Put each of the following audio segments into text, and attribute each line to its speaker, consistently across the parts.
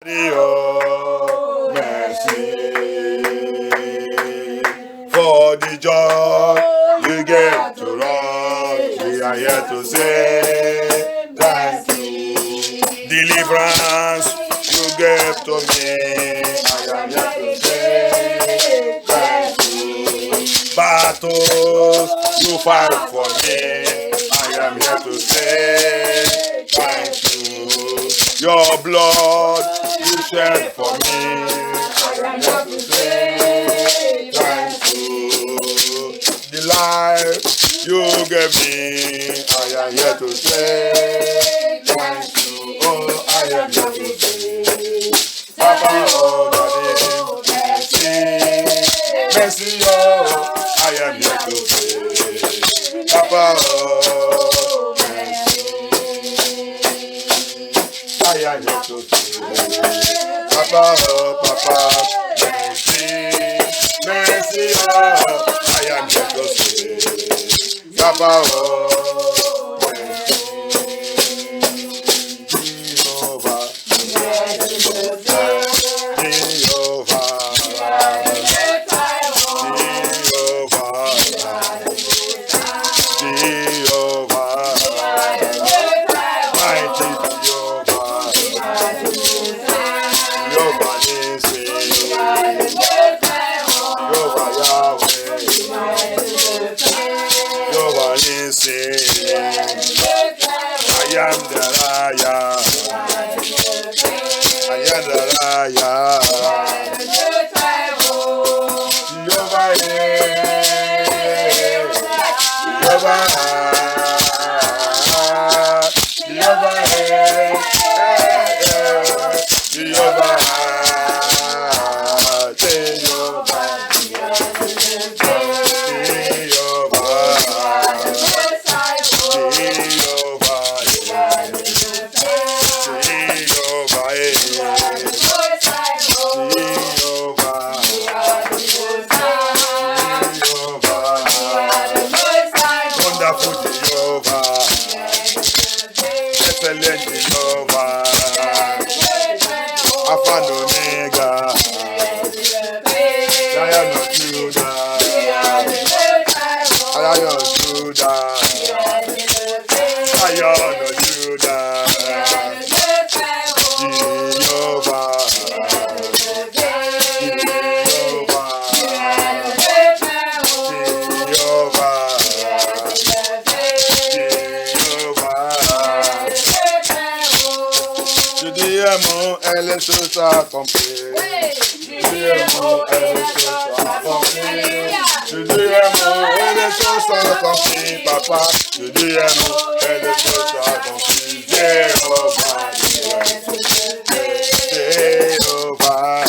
Speaker 1: Oh, mercy for the joy you gave to us. We are here to say thank you. Deliverance you gave to me. I am here to say thank you. Battles you fight for me. I am here to say thank you. Your blood you shed for me. I am here to say thank you. The life you gave me. I am here to say thank you. Oh, I am here to say, Papa, oh, Daddy, mercy, oh, I am here to say, Papa, oh, I am here to say, Papa, oh, Papa, mercy, oh, I am here to say, Papa, oh, Papa, je dis un mot et les choses sont accomplies. Jéhovah, Jéhovah,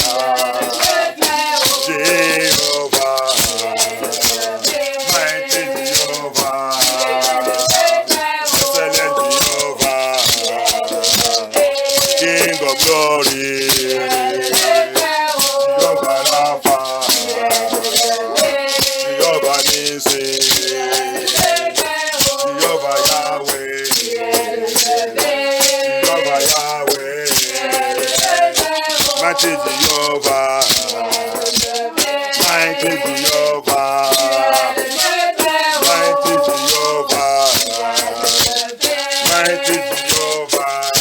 Speaker 1: Jéhovah, mighty Jehovah, excellent Jehovah, King of glory, Jehovah Rapha, Jehovah Nissi. Mighty Jehovah, mighty Jehovah, mighty Jehovah, mighty Jehovah,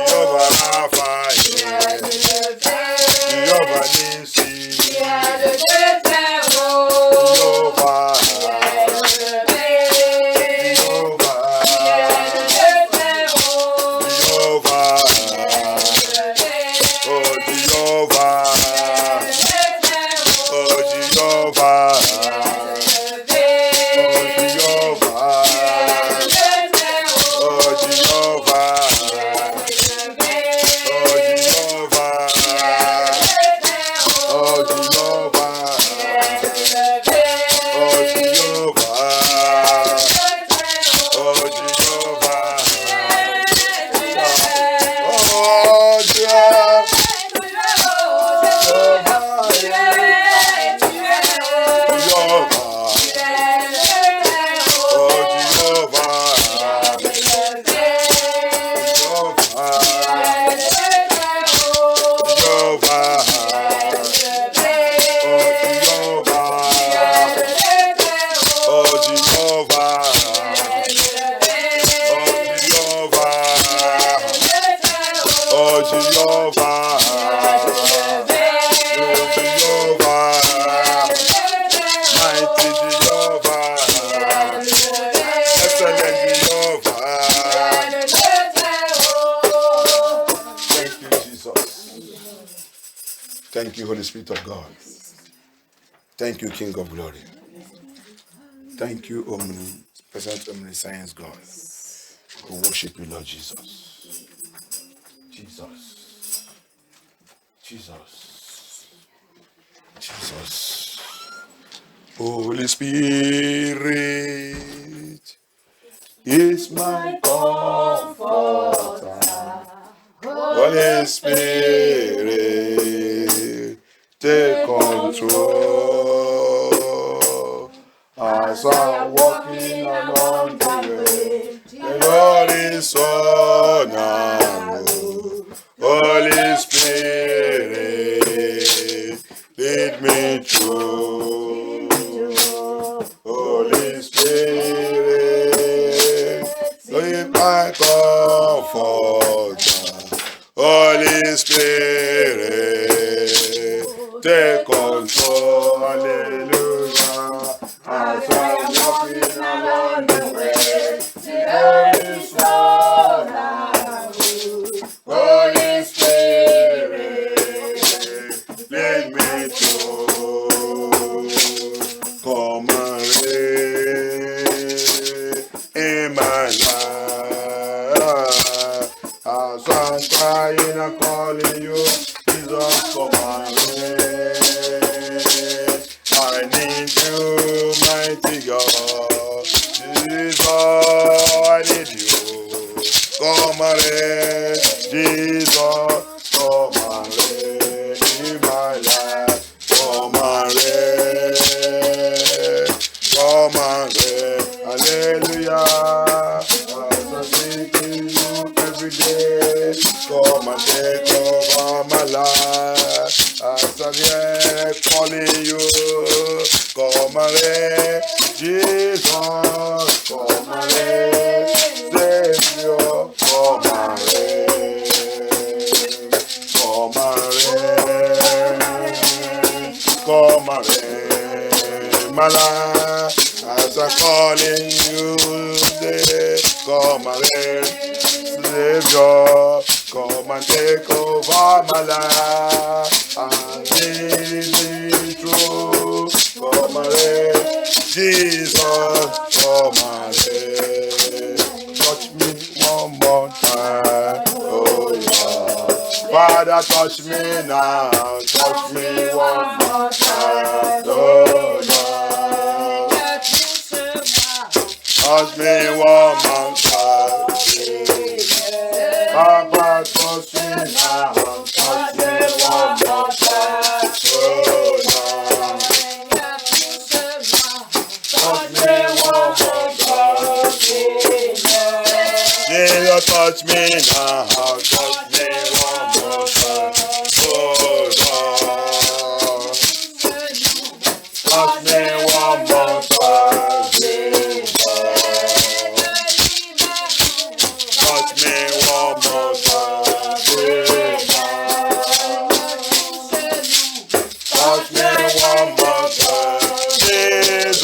Speaker 1: Jehovah Rapha, Jehovah Nissi, Jehovah, Thank you, Holy Spirit of God. Thank you, King of Glory. Thank you, Omnipresent, Omniscience God. We worship you, Lord Jesus. Jesus. Jesus. Jesus. Holy Spirit is my comforter. Holy Spirit, take control. As I'm walking along the way, the Lord is so narrow. Holy Spirit, lead me through. Holy Spirit, lead my comforter. Holy Spirit, take control. Hallelujah. As I'm walking along the way, the Lord is so narrow. Holy Spirit, lead me through. Come and reign in my life. As I'm crying and calling you, Jesus, come and reign. I need you, mighty God. Jesus, I need you. Come and reign, Jesus, come and reign in my life. Come and reign, come and reign, hallelujah. As I sing to you every day, come and take over my life. As I'm here calling you, come and reign, Jesus, come and reign, Savior, come and reign, come and reign, come and reign, my life. As I'm calling you today, come and reign, Savior, come and take over my life. And lead me through. Come and reign, Jesus, come and reign. Touch me one more time, oh Lord. Father, touch me now, touch me one more time, oh Lord. Touch me one more time, Papa, touch me now, touch me one more time, oh Lord. Touch me one more time, Jesus, touch me now, touch me one more time, oh Lord. Touch me one more time, touch me one more time, touch me one more time, Jesus.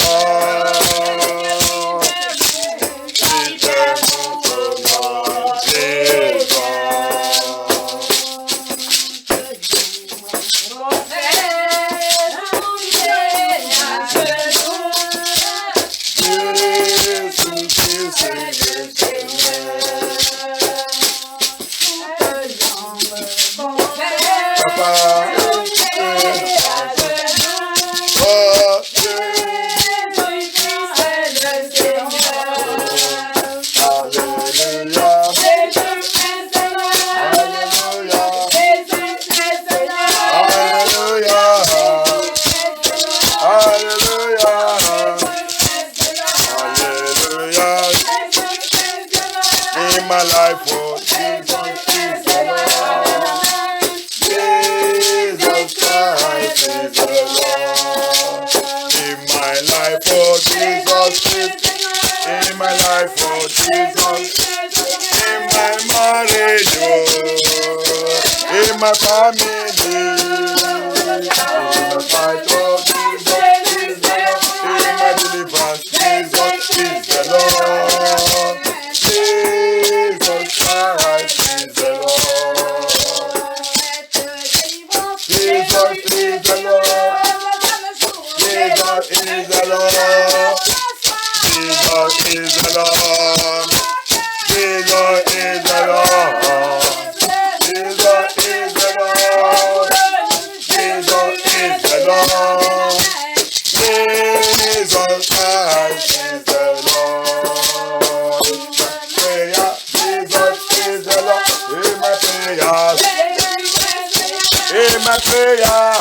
Speaker 1: In my life, oh Jesus is the Lord. Jesus Christ is the Lord. In my life, oh Jesus is. In my life, oh Jesus. In my marriage, oh. In my family. In my fight, oh Jesus is the Lord. In my deliverance, Jesus is the Lord. Jesus Christ is the Lord. Jesus Lord. Jesus Christ is the Lord. Prayer, Jesus is the Lord. In my prayers, in my prayer,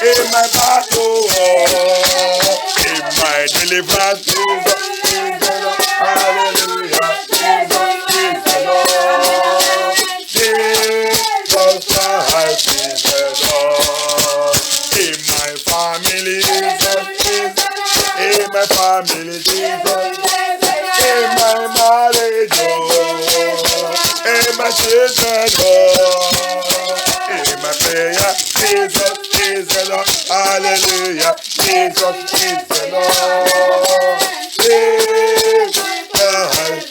Speaker 1: in my battle, in my deliverance, Jesus is the Lord. Hallelujah, Jesus is the Lord. Jesus Christ is the Lord. In my family, Jesus is. In my family, Jesus. In my marriage, in my children, in my prayer, Jesus is the Lord. Hallelujah, Jesus is the Lord. Jesus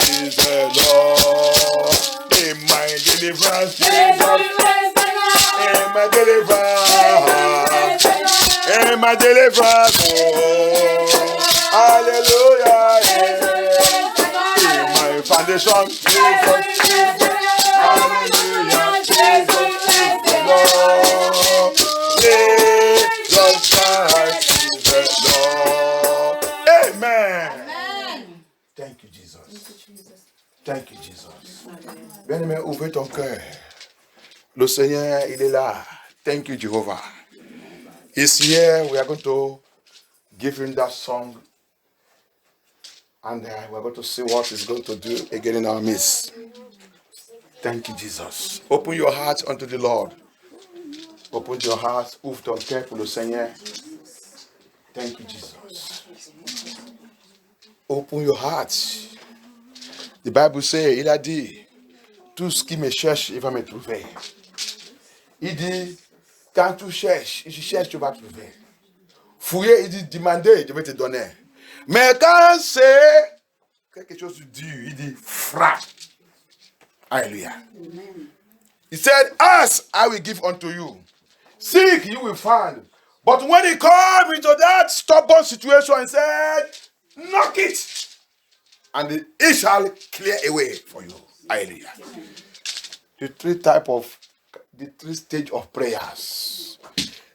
Speaker 1: is the Lord. In my deliverance, Jesus. In my deliverance, in my deliverance, hallelujah, yeah. In my foundation, Jesus is the hallelujah, Jesus is the Lord. Jesus Christ is the Lord. Amen. Thank you, Jesus. Thank you, Jesus. Bien-aimé, ouvrez ton cœur. Le Seigneur, il est là. Thank you, Jehovah. He's here. We are going to give him that song. And we're going to see what he's going to do again in our midst. Thank you, Jesus. Open your heart unto the Lord. Open your heart. Ouvre ton cœur pour le Seigneur. Thank you, Jesus. Open your heart. The Bible says, il a dit, tout ce qui me cherche, il va me trouver. Il dit, quand tu cherches, tu vas trouver. Fouiller, il dit, demander, je vais te donner. Mais quand c'est quelque chose de dur, il dit, frappe. Hallelujah. He said, ask, I will give unto you. Seek, you will find. But when he came into that stubborn situation, he said, knock it, and it shall clear away for you. Hallelujah. The three stage of prayers.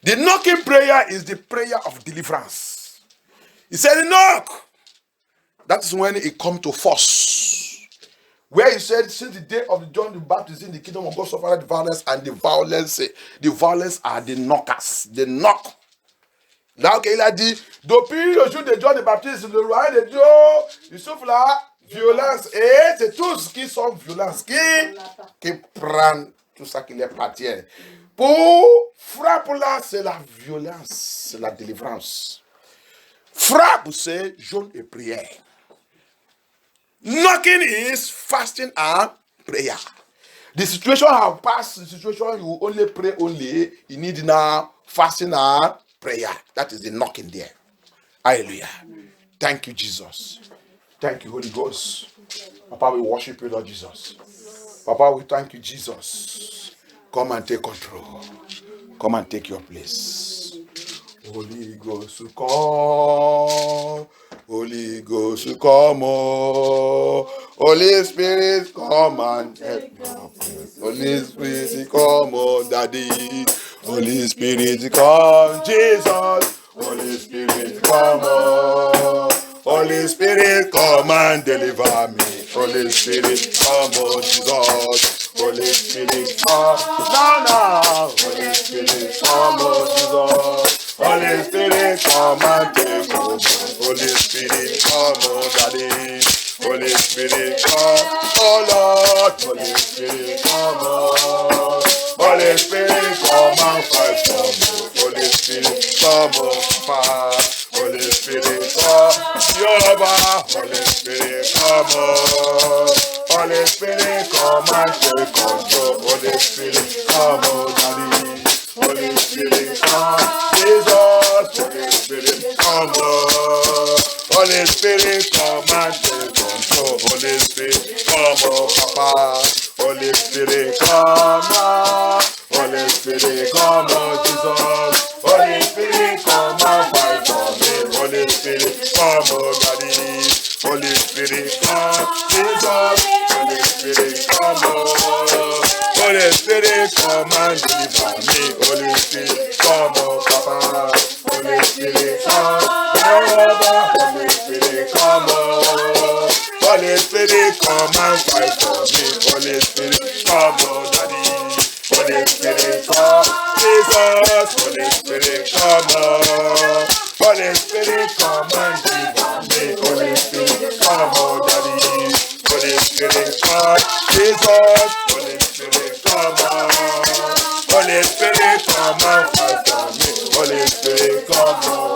Speaker 1: The knocking prayer is the prayer of deliverance. He said, knock. That is when it comes to force. Where he said, since the day of John the Baptist in the kingdom of God suffered violence, and the violence are the knockers. They knock. Là, il a dit, depuis le jour de John the Baptist, le roi de Dieu, il souffle la violence. Et c'est tous qui sont violents, qui prennent tout ça qui les appartient. Pour frapper là, c'est la violence, c'est la délivrance. Frappe, c'est jeûne et prière. Knocking is fasting and prayer. The situation have passed. The situation you only pray only. You need now fasting and prayer. That is the knocking there. Hallelujah. Thank you, Jesus. Thank you, Holy Ghost. Papa, we worship you, Lord Jesus. Papa, we thank you, Jesus. Come and take control. Come and take your place. Holy Ghost, come. Holy Ghost, come. Holy Spirit, come and help me. Holy Spirit, come, Daddy. Holy Spirit, come, Jesus. Holy Spirit, come. Holy Spirit, come and deliver me. Holy Spirit, come, Jesus. Holy Spirit, come. No. Holy Spirit, come, Jesus. Holy Spirit, come and take over. Holy Spirit, come, Daddy. Holy Spirit, come, oh Lord. Holy Spirit, come on. Holy Spirit, come and fight for me. Holy Spirit, come on, Papa. Holy Spirit, come, Jehovah. Holy Spirit, come on. Holy Spirit, come and take control. Holy Spirit, come on, Daddy. Holy Spirit, come, Jesus. Holy Spirit, come on. Holy Spirit, come and take control. Holy Spirit, come on, Papa. Holy Spirit, come on. Holy Spirit, come on, Jesus. Holy Spirit, come and fight for me. Holy Spirit, come on, Daddy. Holy Spirit, come, Jesus. Holy Spirit, come on. Holy Spirit, come and deliver me. Holy Spirit, come, oh Papa. Holy Spirit, come. Holy Spirit, come, oh. Holy Spirit, come and fight for me. Holy Spirit, come, oh Daddy. Holy Spirit, come. Jesus, Holy Spirit, come, oh. Holy Spirit, come and deliver me. Holy Spirit, come, oh Daddy. Holy Spirit, come. Jesus, Holy Spirit, come on. Holy Spirit, come and fight for me. Holy Spirit, come on.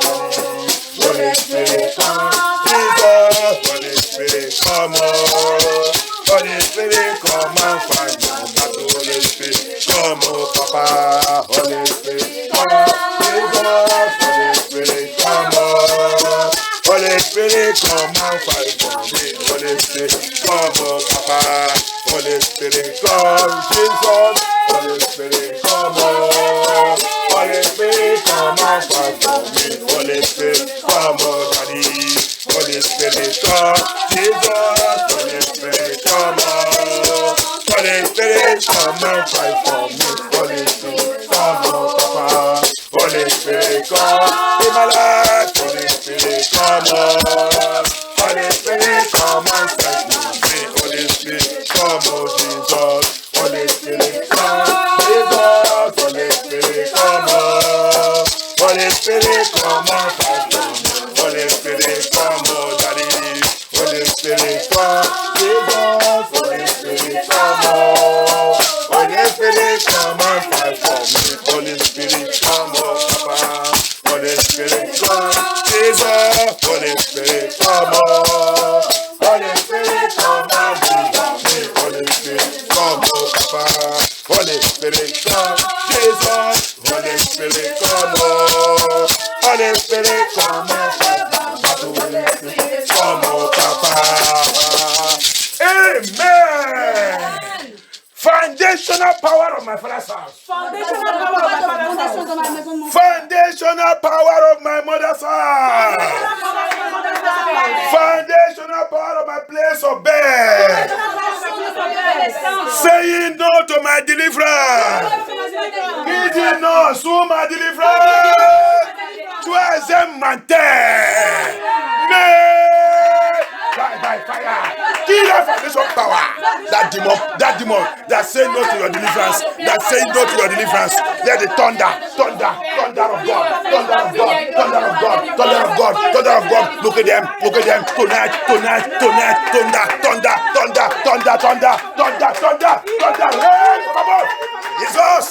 Speaker 1: Holy Spirit, come. Jesus, Holy Spirit, come on. Holy Spirit, come and fight for me. Holy Spirit, come on, Papa. Holy Spirit, come. Jesus, Holy Spirit, come on. Holy Spirit, come and fight for me. Holy Spirit, come on, Papa. Holy Spirit, come, Jesus. Holy Spirit, come on. Holy Spirit, come and fight for me. Holy Spirit, come on, Daddy. Holy Spirit, come, Jesus. Holy Spirit, come on. Holy Spirit, come and fight for me. Holy Spirit, come on, Papa. Holy Spirit, come in my life. Holy Spirit, come on. Holy Spirit, come and fight for me. Holy Spirit, come on, Jesus. Holy Spirit, come, Jesus. Holy Spirit, come on. Holy Spirit, come and fight for me. Holy Spirit, come on, Daddy. Holy Spirit, come, Jesus. Holy Spirit, come on. Holy Spirit, come and fight for me. Holy Spirit, come on, Papa. Holy Spirit, come, Jesus. Holy Spirit, come on. Holy Spirit, come and deliver me. Holy Spirit, come on, Papa. Holy Spirit, come, Jesus. Holy Spirit, come on. Holy Spirit, come and fight for me. Holy Spirit, come on, Papa. Amen. Foundational power of my father's house. Foundational power of my father's house. Foundational power of my mother's house. Foundational power of my place of bed. Saying no to my deliverance. Giddy no to my deliverance. Troisième menteur. Mais by fire. Kill that foundation power. That demon that say no to your deliverance. That say no to your deliverance. Let the thunder of God. Thunder of God. Thunder of God. Thunder of God. Thunder of God. Look at them. Tonight. Thunder. Hey, from above. Jesus.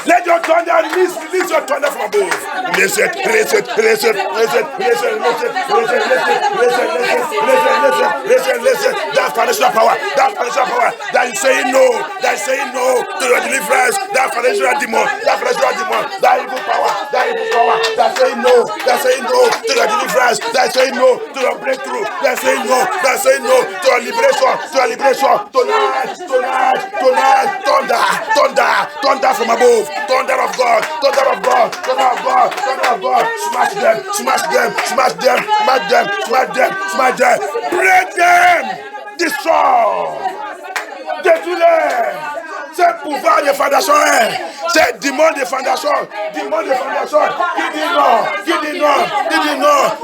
Speaker 1: Let your thunder release your thunder from above. Release it. Listen. That financial power that is saying no to your deliverance. That financial demon, that evil power, that saying no to your deliverance. That saying no to your breakthrough. That saying no to your liberation. Tonight, thunder from above. Thunder of God. Smash them. Break them. Destroy. Détruis-les. C'est pouvoir de fondation. C'est démon de fondation.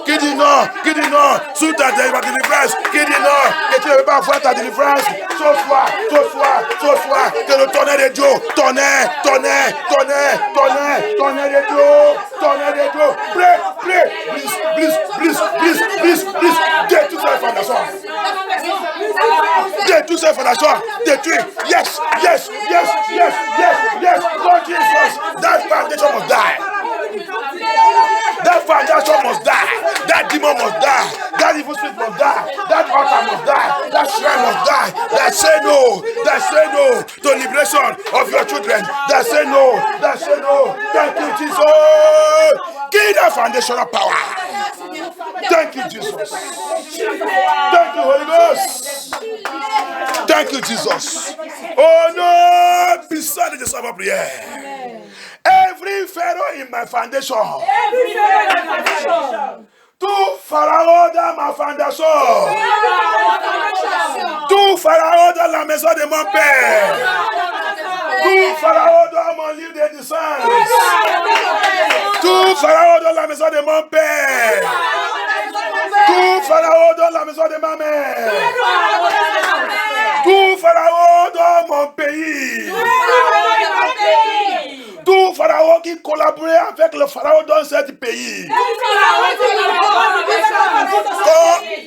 Speaker 1: Qui dit non. Sous ta délivrance. Qui dit non. Que tu ne veux pas voir ta délivrance. Ce soir. Que le tonnerre de Dieu. Tonnerre de Dieu. Please. Détruis ces fondations. Détruis. Yes. Lord Jesus, that foundation must die. That demon must die. That evil spirit must die. That altar must die. That shrine must die. That say no to liberation of your children. That say no. Thank you, Jesus. Give that foundational power. Thank you, Jesus. Thank you, Holy Ghost. Thank you, Jesus. Oh no, beside the Sabbath prayer. Every pharaoh in my foundation Tout Pharaon dans ma fondation. Tout Pharaon dans la maison de mon père. Tout Pharaon dans mon livre de naissance. Tout Pharaon dans la maison de mon père. Tout Pharaon dans la maison de ma mère. Tout Pharaon dans mon pays. Tout Pharaon qui collaborait avec le Pharaon dans ce pays.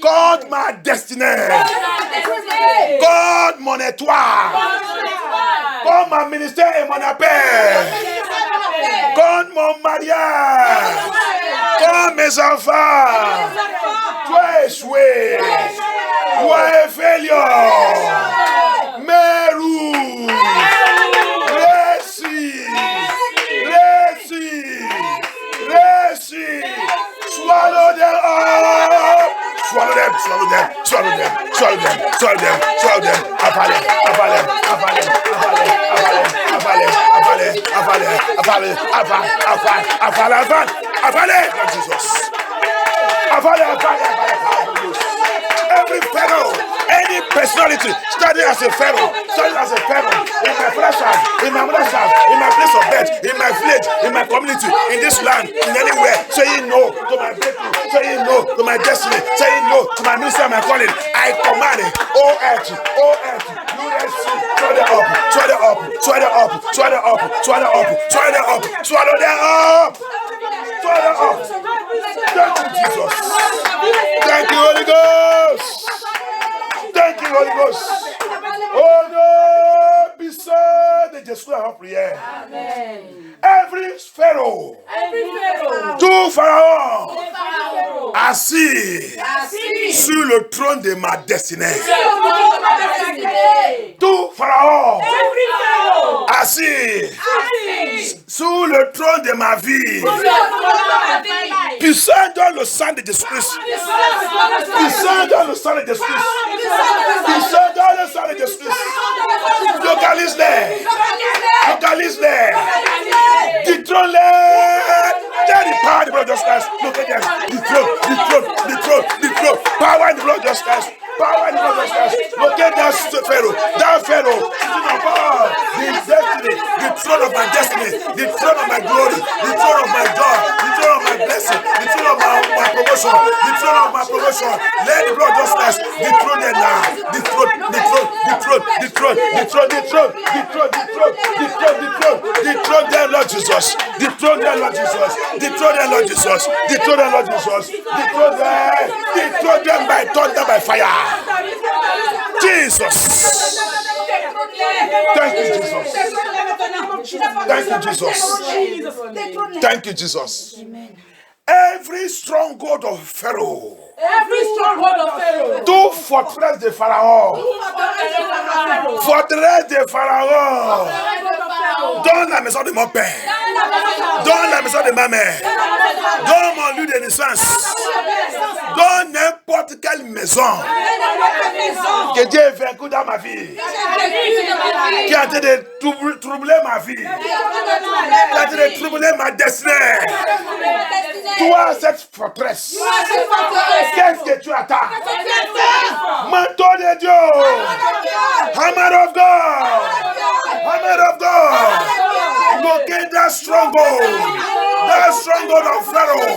Speaker 1: Contre ma destinée. Contre mon étoile. Contre mon ministère et mon appel. Contre mon mariage. Contre mes enfants. Tu as échoué. Tu as failure. Mérou. Réussis. Swallow them up. Swallow them. Every pharaoh, any personality starting as a pharaoh, in my father's house, in my mother's house, in my place of birth, in my village, in my community, in this land, in anywhere, saying no to my breakthrough, saying no to my destiny, saying no to my ministry and my calling. I command it, oh earth, you let's see, swallow them up, swallow them up. Thank you, Jesus. Thank you, Holy Ghost. Thank you, Holy Ghost. Oh no, beside the Jesus of prayer. Amen. Every pharaoh, tout pharaon, assis sur le trône de ma destinée. Tout pharaon, assis sur le trône de ma vie. Puissant dans le sang de Jésus-Christ. Puissant dans le sang de Jésus-Christ. Puissant dans le sang de Jésus-Christ. Localise-les. Détrône-les. There the power in the blood of Jesus. Look at them. The throne. Power in the blood of Jesus. Look at that Pharaoh. That Pharaoh sitting above the destiny, the throne of my destiny, the throne of my glory, the throne of my joy, the throne of my blessing, the throne of my promotion, the throne of my promotion. Let the blood of Jesus dethrone them now. Dethrone them, Lord Jesus. Dethrone them, Lord Jesus. Dethrone them by thunder, by fire. Jesus. Thank you, Jesus. Amen. Every stronghold of Pharaoh. Tout forteresse de Pharaon. Dans la maison de mon père. Dans la maison de ma mère. Dans mon lieu de naissance. Dans n'importe quelle maison. Que Dieu ait vaincu dans ma vie. Qui a été de troubler ma vie. Qui a été de troubler ma destinée. Toi, cette forteresse. Qu'est-ce que tu attends? Manteau de Dieu. Hammer of God. Locate that stronghold of Pharaoh.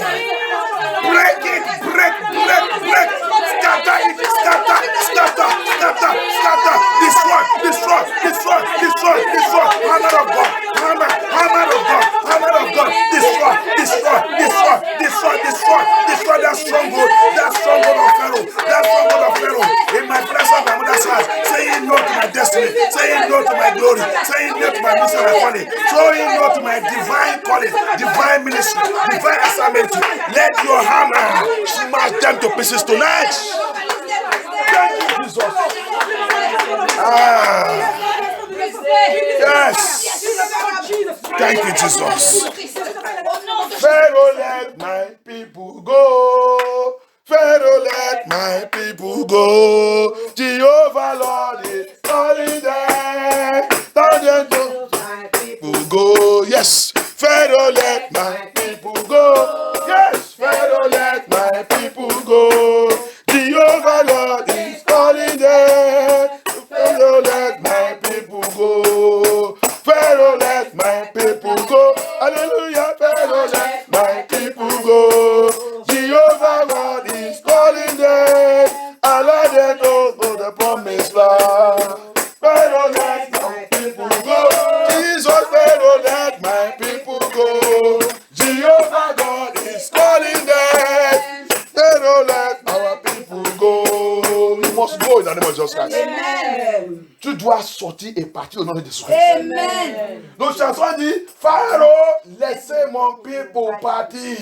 Speaker 1: Break it. Scatter. Destroy. Hammer of God. Destroy that stronghold of Pharaoh. In my place of my mother's house, saying no to my destiny, saying no to my glory, saying no to my mission and calling, saying no to my divine calling, divine ministry, divine assignment. Let your hammer smash them to pieces tonight. Thank you, Jesus. Yes. Thank you, Jesus. Pharaoh, let my people go. Pharaoh, let my people go. Jehovah, Lord, is calling them. Tell them to my people go. Yes. Pharaoh, let my people go. Yes. Pharaoh, let my people go. sortir et partir au nom de Jésus.
Speaker 2: Amen.
Speaker 1: Nos chansons disent, Pharaon, laissez mon peuple partir.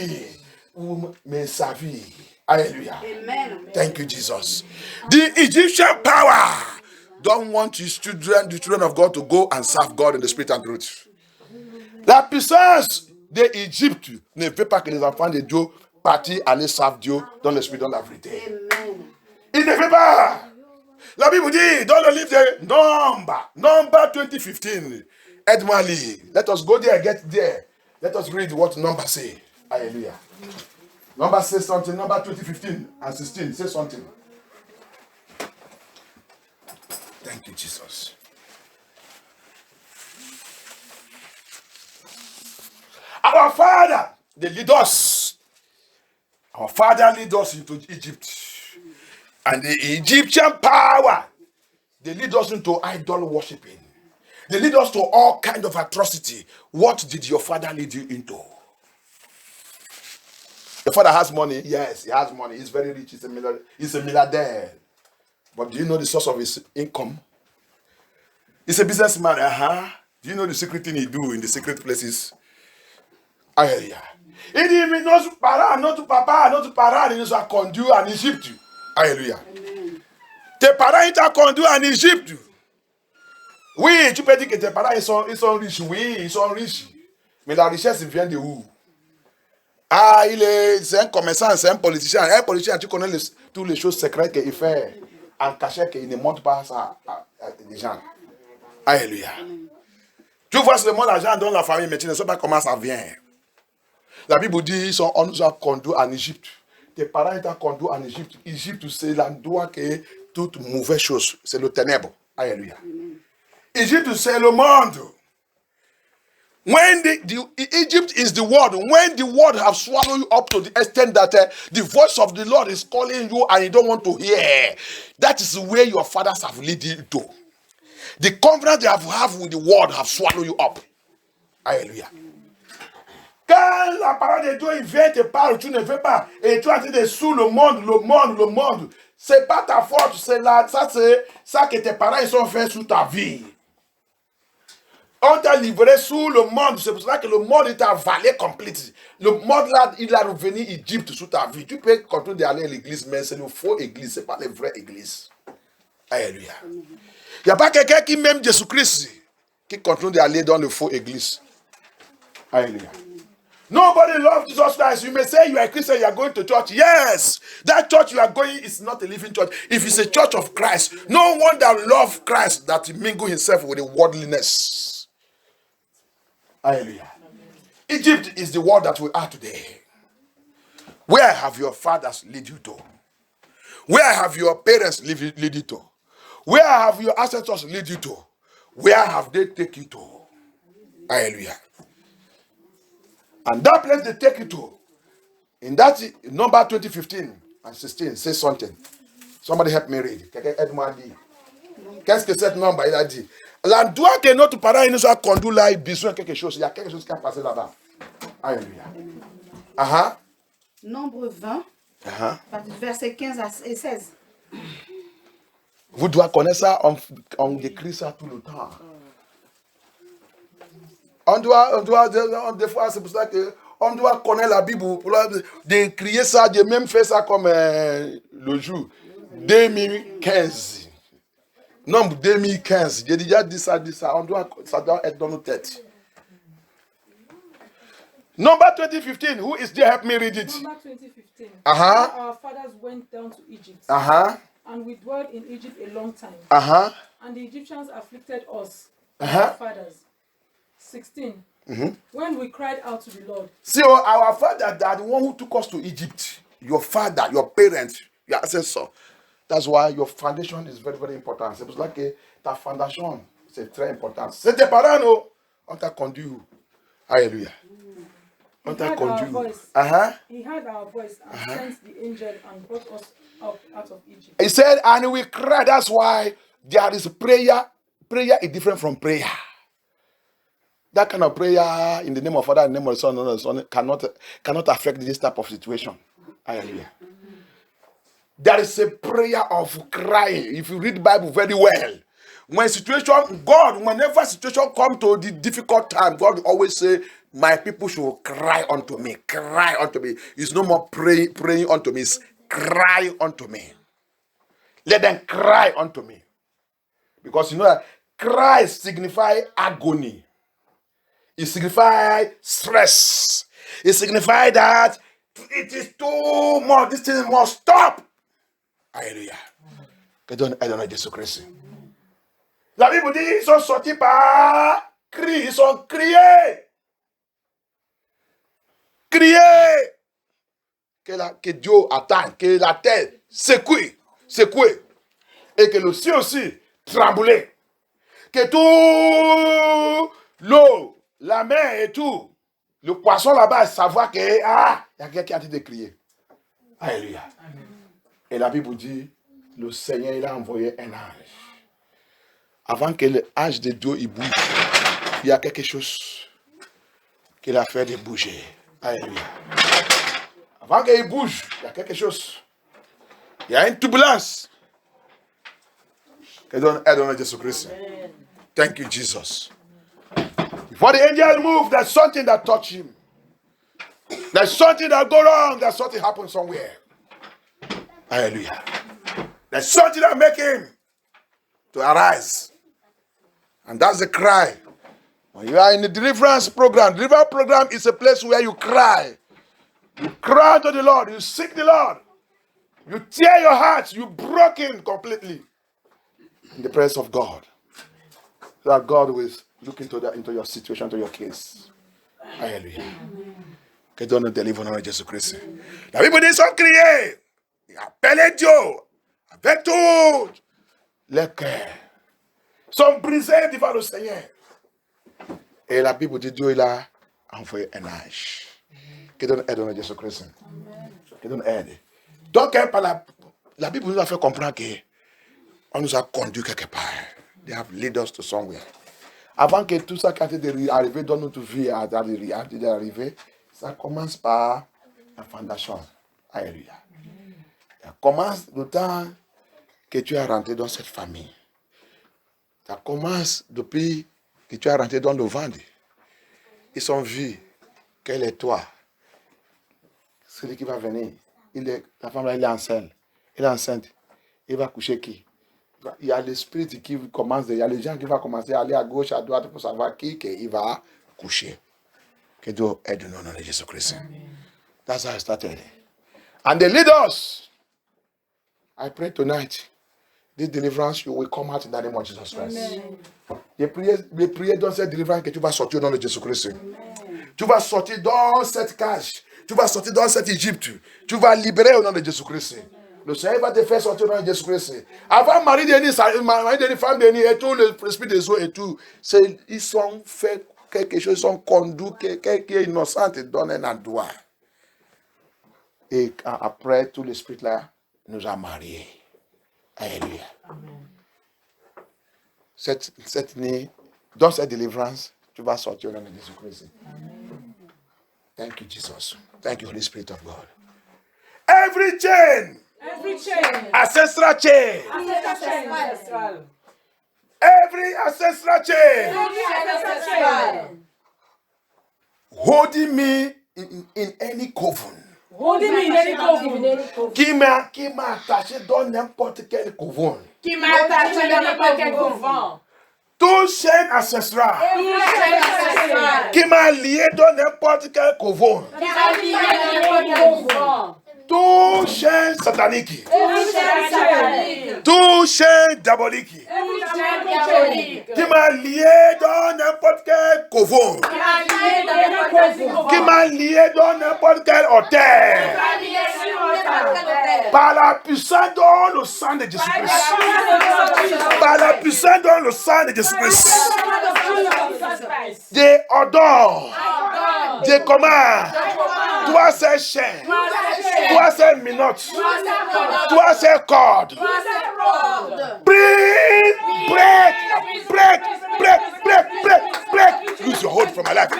Speaker 1: Mais sa vie. Alléluia.
Speaker 2: Amen.
Speaker 1: Thank you, Jesus. The Egyptian power don't want his children, the children of God, to go and serve God in the spirit and truth. La puissance d'Égypte ne veut pas que les enfants de Dieu partent aller servir Dieu dans l'esprit, dans la vérité.
Speaker 2: Amen.
Speaker 1: Il ne veut pas. La Bible dit dans le livre de Number 20:15. Aide-moi à lire. Let us go there, get there. Let us read what Number say. Hallelujah. Number says something. Number 20:15 and 16 say something. Thank you, Jesus. Our Father, they lead us. Our Father lead us into Egypt. And the Egyptian power, they lead us into idol worshiping. They lead us to all kind of atrocity. What did your father lead you into? Your father has money. Yes, he has money. He's very rich. He's a milliardaire. But do you know the source of his income? He's a businessman. Do you know the secret thing he do in the secret places? Hallelujah. Il dit, mais notre parent, notre papa, notre parent, ils nous ont conduits en Égypte. Alléluia. Tes parents, ils t'ont conduit en Égypte. Oui, tu peux dire que tes parents, ils sont riches. Oui, ils sont riches. Mais la richesse vient de où? Ah, c'est un commerçant, c'est un politicien. Un politicien, tu connais toutes les choses secrètes qu'il fait en cachette, qu'il ne montre pas ça à des gens. Alléluia. Tu vois seulement l'argent dans la famille, mais tu ne sais pas comment ça vient. La Bible dit, on nous a conduits en Égypte. Tes parents t'ont conduit en Égypte. Égypte, c'est l'endroit que toute mauvaise chose, c'est le ténèbre. Alléluia. Égypte, c'est le monde. When Egypt is the world, when the world have swallowed you up to the extent that the voice of the Lord is calling you and you don't want to hear, that is where your fathers have led you to. The covenant they have with the world have swallowed you up. Alléluia. Quand la parole de Dieu vient te parle, tu ne veux pas. Et tu es en train de sous le monde. C'est pas ta faute. C'est ça que tes parents ils ont fait sous ta vie. On t'a livré sous le monde. C'est pour ça que le monde est avalé complètement. Le monde là, il a revenu Égypte sous ta vie. Tu peux continuer d'aller à l'église, mais c'est le faux église. C'est pas les vraies églises. Alléluia. Il n'y a pas quelqu'un qui m'aime Jésus-Christ qui continue d'aller dans le faux église. Alléluia. Nobody loves Jesus Christ. You may say you are a Christian, you are going to church. Yes, that church you are going is not a living church. If it's a church of Christ, no one that loves Christ that mingle himself with the worldliness. Hallelujah. Egypt is the world that we are today. Where have your fathers led you to? Where have your parents led you to? Where have your ancestors led you to? Where have they taken you to? Hallelujah. And that place they take you to, in that Number 20:15 and 16, say something. Somebody help me read. Qu'est-ce que cette nombre il a dit? L'endroit que notre parent nous a conduit là, il a besoin de quelque chose. Il y a quelque chose qui a passé là-bas. Alléluia.
Speaker 2: Nombre 20, verset 15 et 16.
Speaker 1: Vous devez connaître ça, on écrit ça tout le temps. On doit, des fois, c'est pour ça qu'on doit connaître la Bible, pour d'écrire ça, de même faire ça comme le jour 2015. Nombre 2015. J'ai déjà dit ça. Ça doit être dans nos têtes. Number 20:15. Who is there? Help me read it.
Speaker 3: Number 20:15. Our fathers went down to Egypt. And we dwelled in Egypt a long time. And the Egyptians afflicted us, our fathers. 16. When we cried out to the Lord.
Speaker 1: See, our father, they are the one who took us to Egypt. Your father, your parents, your ancestors. That's why your foundation is very, very important. C'est pour cela que ta fondation, c'est très important. C'est tes parents, non? On t'a conduit. Alléluia. On t'a conduit.
Speaker 3: He heard our voice and sent the angel and brought us up out of Egypt.
Speaker 1: He said, and we cried. That's why there is prayer. Prayer is different from prayer. That kind of prayer in the name of Father, in the name of the Son, cannot affect this type of situation. Hallelujah. There is a prayer of crying. If you read the Bible very well, whenever situation come to the difficult time, God always say, my people should cry unto me. Cry unto me. It's no more praying unto me. It's cry unto me. Let them cry unto me. Because you know that cry signifies agony. It signifies stress. It signifies that it is too much. This thing must stop. Alléluia. Que donne aide à Jésus-Christ. La Bible dit, ils sont sortis par cri. Ils sont criés. Criés. Que Dieu attend. Que la terre secoue. Et que le ciel aussi tremble. Que tout l'eau, la mer et tout, le poisson là-bas, savoir que, il y a quelqu'un qui a dit de crier. Alléluia. Et la Bible dit, le Seigneur, il a envoyé un ange. Avant que l'ange de Dieu il bouge, il y a quelque chose qu'il a fait de bouger. Alléluia. Avant qu'il bouge, il y a quelque chose. Il y a une turbulence. Que donne aide à Jésus-Christ. Thank you, Jesus. Before the angel moved, there's something that touched him. There's something that go wrong. There's something happen somewhere. Hallelujah. There's something that make him to arise. And that's the cry. When you are in the deliverance program is a place where you cry. You cry to the Lord. You seek the Lord. You tear your heart. You broken completely in the presence of God. So that God will look into your situation, to your case. Alléluia. Que Dieu nous délivre au nom de Jésus-Christ. La Bible dit, ils sont criés. Ils appellent Dieu avec tout le cœur. Ils sont brisés devant le Seigneur. Et la Bible dit, Dieu, il a envoyé un ange. Que Dieu nous aide au nom de Jésus-Christ. Que Dieu nous aide. Donc, par la Bible nous a fait comprendre qu'on nous a conduit quelque part. They have led us to somewhere. Avant que tout ça qui a été arrivé dans notre vie d'arriver, ça commence par la fondation. Alléluia. Ça commence le temps que tu es rentré dans cette famille. Ça commence depuis que tu es rentré dans le ventre. Ils ont vu quel est toi. Celui qui va venir. La femme là, elle est enceinte. Elle est enceinte. Il va coucher qui? Il y a l'esprit qui commence, il y a les gens qui vont commencer à aller à gauche, à droite pour savoir qui il va coucher. Que Dieu aide nous au nom de Jésus-Christ. That's how I started. And they lead us. I pray tonight, this deliverance, you will come out in the name of Jesus Christ. Les prières dans cette délivrance que tu vas sortir au nom de Jésus-Christ. Tu vas sortir dans cette cage. Tu vas sortir dans cette Égypte. Tu vas libérer au nom de Jésus-Christ. Le Seigneur va te faire sortir dans Jésus-Christ. Avant Marie Denis, femme Denis et tout, l'esprit des eaux et tout, ils sont fait quelque chose, ils sont conduits, quelqu'un qui est innocent te donne un endroit. Et après, tout l'esprit là nous a mariés. Alléluia. Cette nuit, dans cette délivrance, tu vas sortir au nom de Jésus-Christ. Thank you, Jesus. Thank you, Holy Spirit of God. Every chain. Ancestral chain. Every ancestral chain. Holding me in any coven. Qui m'a attaché dans n'importe quel coven. Tout chaîne ancestrale. Qui m'a lié dans n'importe quel coven. Tout chaîne satanique. Tout chaîne diabolique. Qui m'a lié dans n'importe quel couvent. Qui m'a lié dans n'importe quel hôtel. Par la puissance dans le sang de Jésus-Christ. Par la puissance dans le sang de Jésus-Christ. Des ordons. Des commandes. Toi ces chaînes. Toi ces minottes. Toi ces cordes. Break. Lose your hold from my life.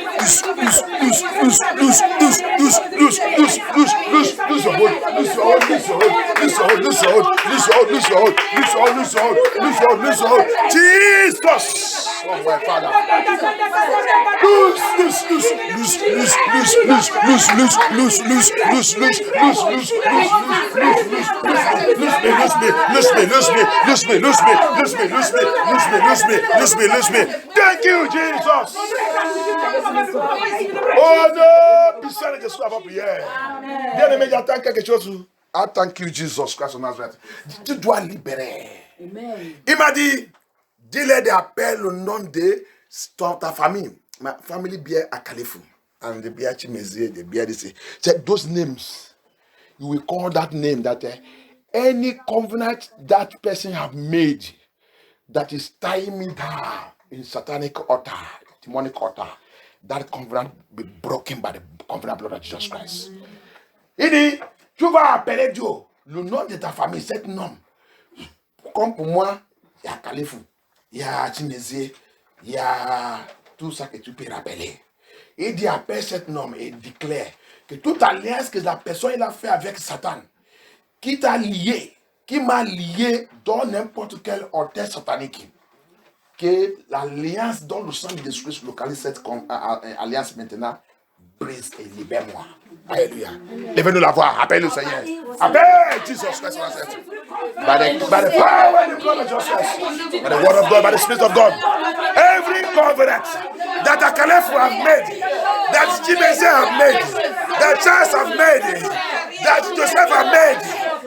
Speaker 1: Lose your hold, loose your hold, loose your hold, loose your hold, loose your hold, loose your hold, loose your hold, loose your hold, loose your hold, loose your hold, loose your hold. Jesus! Oh my Father. Loose, loose, loose, loose, loose, loose, loose, loose, loose, loose, loose, loose, loose, loose, loose, loose me. Thank you, Jesus. Oh non, puissant que soit votre prière. Bien aimé, j'attends quelque chose. Ah, thank you, Jesus Christ of Nazareth. Tu dois libérer. Il m'a dit, dis-les d'appel le nom de ta famille. Ma family bear à Califou. And the bear Chimeze, the bear this. Those names, you will call that name that any covenant that person have made that is tying me down in satanic altar, demonic altar, that covenant be broken by the covenant blood of Jesus Christ. Il dit, tu vas appeler Dieu, le nom de ta famille, cet nom. Comme pour moi, il y a Califou, il y a Chimeze, il y a tout ça que tu peux rappeler. Il dit, appelle cet nom et déclare que toute alliance que la personne a fait avec Satan, qui t'a lié, qui m'a lié dans n'importe quel hôtel satanique, que l'alliance dans le sang de Jésus localise cette alliance maintenant, brise et libère-moi. Alléluia. Levez-nous la voix, appelle le Seigneur. Appelle Jesus Christ. By the power and the blood of Jesus Christ, by the word of God, by the Spirit of God, every covenant that Akalefu have made, that Chimeze have made, that Charles have made, that Joseph have made,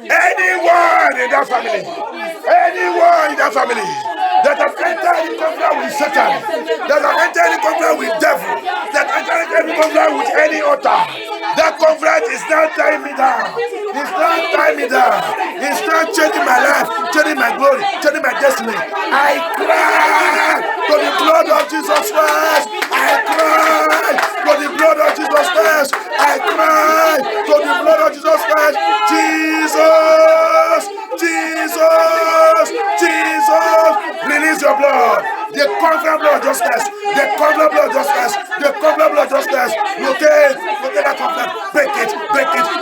Speaker 1: anyone in that family that have entered in covenant with Satan, that have entered in covenant with devil, that entered in covenant with any altar, that covenant is not tying me down. It's not tying me down. It's not changing my life, changing my glory, changing my destiny. I cry to the blood of Jesus Christ. I cry to the blood of Jesus Christ. I cry to the blood of Jesus Christ. Jesus, Jesus, Jesus, release your blood. The covenant blood of justice. The covenant blood of justice. The covenant blood of justice. Locate that covenant. Break it.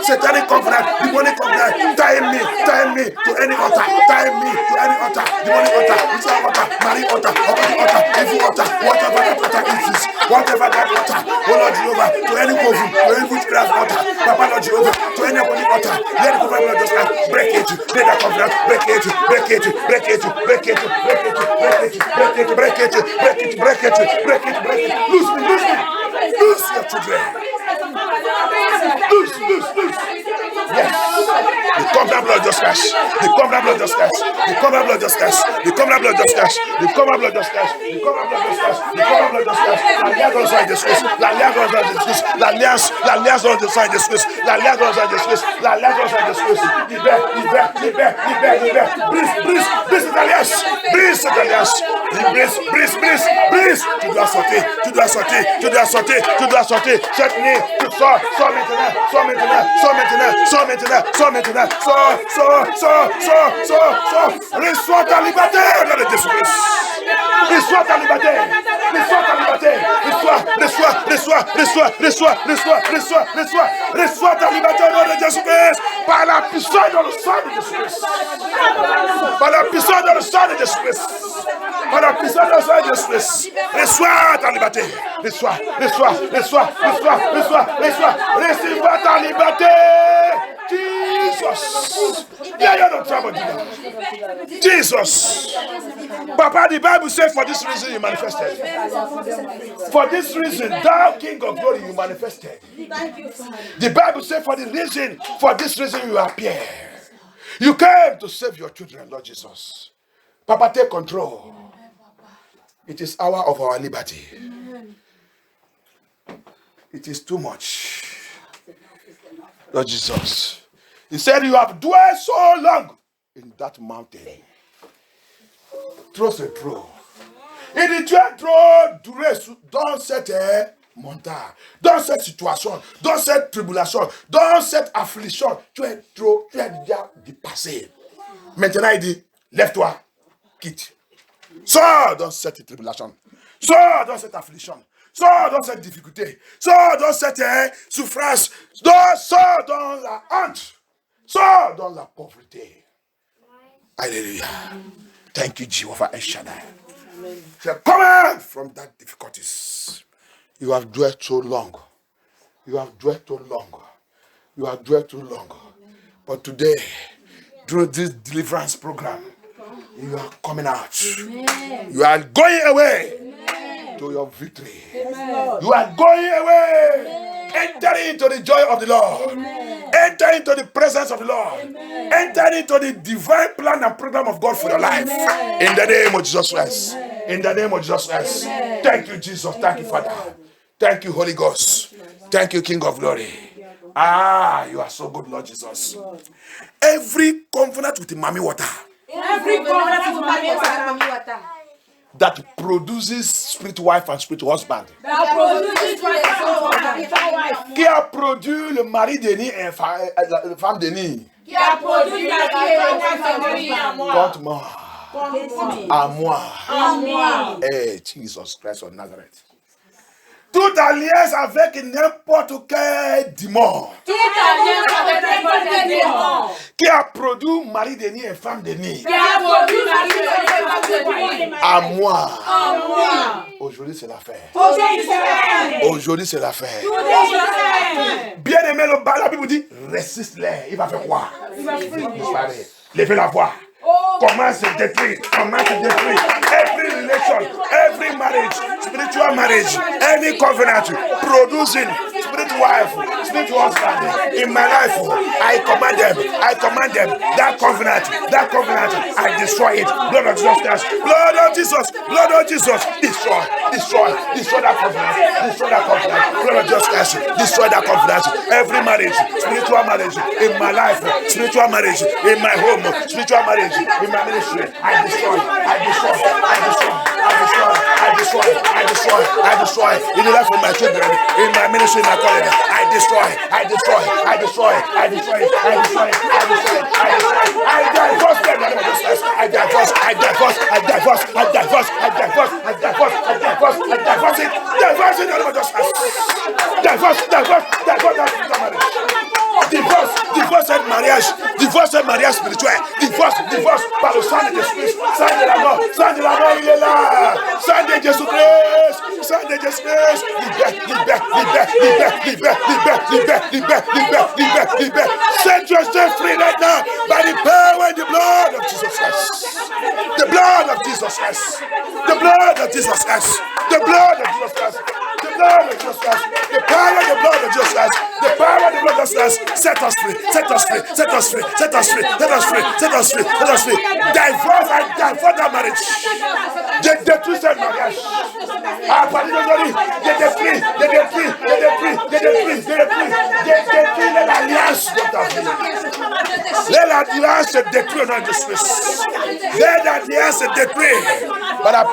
Speaker 1: Satanic covenant. Demonic covenant. Tie me to any altar. Tie me to any altar. Demonic altar. Ritual altar. Marine altar. Occultic altar. Evil altar. Whatever that altar is. Whatever that altar. Oh Lord Jehovah. To any coven. To any witchcraft altar. Papa Lord Jehovah. To any demonic altar. Let the covenant blood of justice. Break it. Let that covenant. Break it. Loose your children. Loose. Yes. The covenant blood of justice. The covenant blood of justice. The covenant blood of justice. The covenant blood of justice. The covenant blood of justice. The covenant blood of justice. The covenant blood of justice. L'alliance dans le sang de Christ. L'alliance dans le sang de Christ. L'alliance dans le sang de Christ. Libère. Brise cette alliance. Brise cette alliance. Brise. Tu dois sortir. Cette nuit, tu sors maintenant. Reçois ta liberté dans le Jésus-Christ. Reçois ta liberté. Reçois ta liberté dans le Jésus-Christ. Par la puissance dans le sang de Jésus-Christ. Reçois ta liberté. Reçois ta liberté. Jesus. Papa, the Bible says for this reason you manifested. For this reason, thou King of glory, you manifested. The Bible says for this reason you appear. You came to save your children, Lord Jesus. Papa, take control. It is hour of our liberty. It is too much. Lord Jesus. He said, you have dwelt so long in that mountain. Trop c'est trop. Il dit, tu as trop duré dans cette montagne, dans cette situation, dans cette tribulation, dans cette affliction. Tu as déjà dépassé. Maintenant, il dit, lève-toi, quitte. Sors dans cette tribulation. Sors dans cette affliction. Sors dans cette difficulté. Sors dans cette souffrance. Sors dans la honte. Sors dans la pauvreté. Alléluia. Thank you, Jehovah El Shaddai. Come out from that difficulties. You have dwelt so long. You have dwelt too long. You have dwelt too long. But today, through this deliverance program, you are coming out. Amen. You are going away. Amen. To your victory. Amen. You are going away. Amen. Enter into the joy of the Lord. Amen. Enter into the presence of the Lord. Amen. Enter into the divine plan and program of God for your life. Amen. In the name of Jesus Christ. Amen. In the name of Jesus Christ. Amen. Thank you, Jesus. Thank you, Father. Thank you, Holy Ghost. Thank you, King of Glory. You are so good, Lord Jesus. Every covenant with the mommy water.
Speaker 2: Every covenant with mommy water.
Speaker 1: That produces spirit wife and spirit husband.
Speaker 2: That produces wife.
Speaker 1: Qui a produit le mari d'Eni et la femme d'Eni.
Speaker 2: Qui a produit la femme
Speaker 1: contre moi. À moi. Hey, Jesus Christ of Nazareth. Toute alliance avec n'importe quel démon. Qui a produit mari d'Eni et femme d'Eni. À moi. Aujourd'hui c'est l'affaire. Aujourd'hui c'est l'affaire. Bien aimé, la Bible dit résiste-les. Il va faire quoi? Il va disparaître. Levez la voix. Comment se détruire? Comment se détruire? Every relation, every marriage, spiritual marriage, any covenant producing spirit wife, spirit husband in my life, I command them. That covenant, I destroy it. Blood of Jesus Christ, blood of Jesus, destroy that covenant, blood of Jesus Christ, destroy that covenant. Every marriage, spiritual marriage in my life, spiritual marriage in my home, spiritual marriage in my ministry, I destroy in the life of my children, in my ministry, in my calling, I destroy, I divorce them, I divorce divorce mariage spirituel, divorce par le sang de Jésus, sang de la mort, il est là, sang de Jésus-Christ, libère, set yourself free right now by the power and the blood of Jesus Christ. The blood of Jesus Christ. The blood of Jesus Christ. The blood of Jesus Christ. The blood of Jesus Christ. The power of the blood of Jesus Christ. The power of the blood of Jesus Christ. Set us free. Set us free. Set us free. Set us free. Set us free. Set us free. Set us free. Divorce and divorce that marriage. They détruit cette mariage. À partir d'aujourd'hui, they détruit l'alliance de ta vie. Let l'alliance se détruire au nom de Jésus. Let l'alliance se détruire par la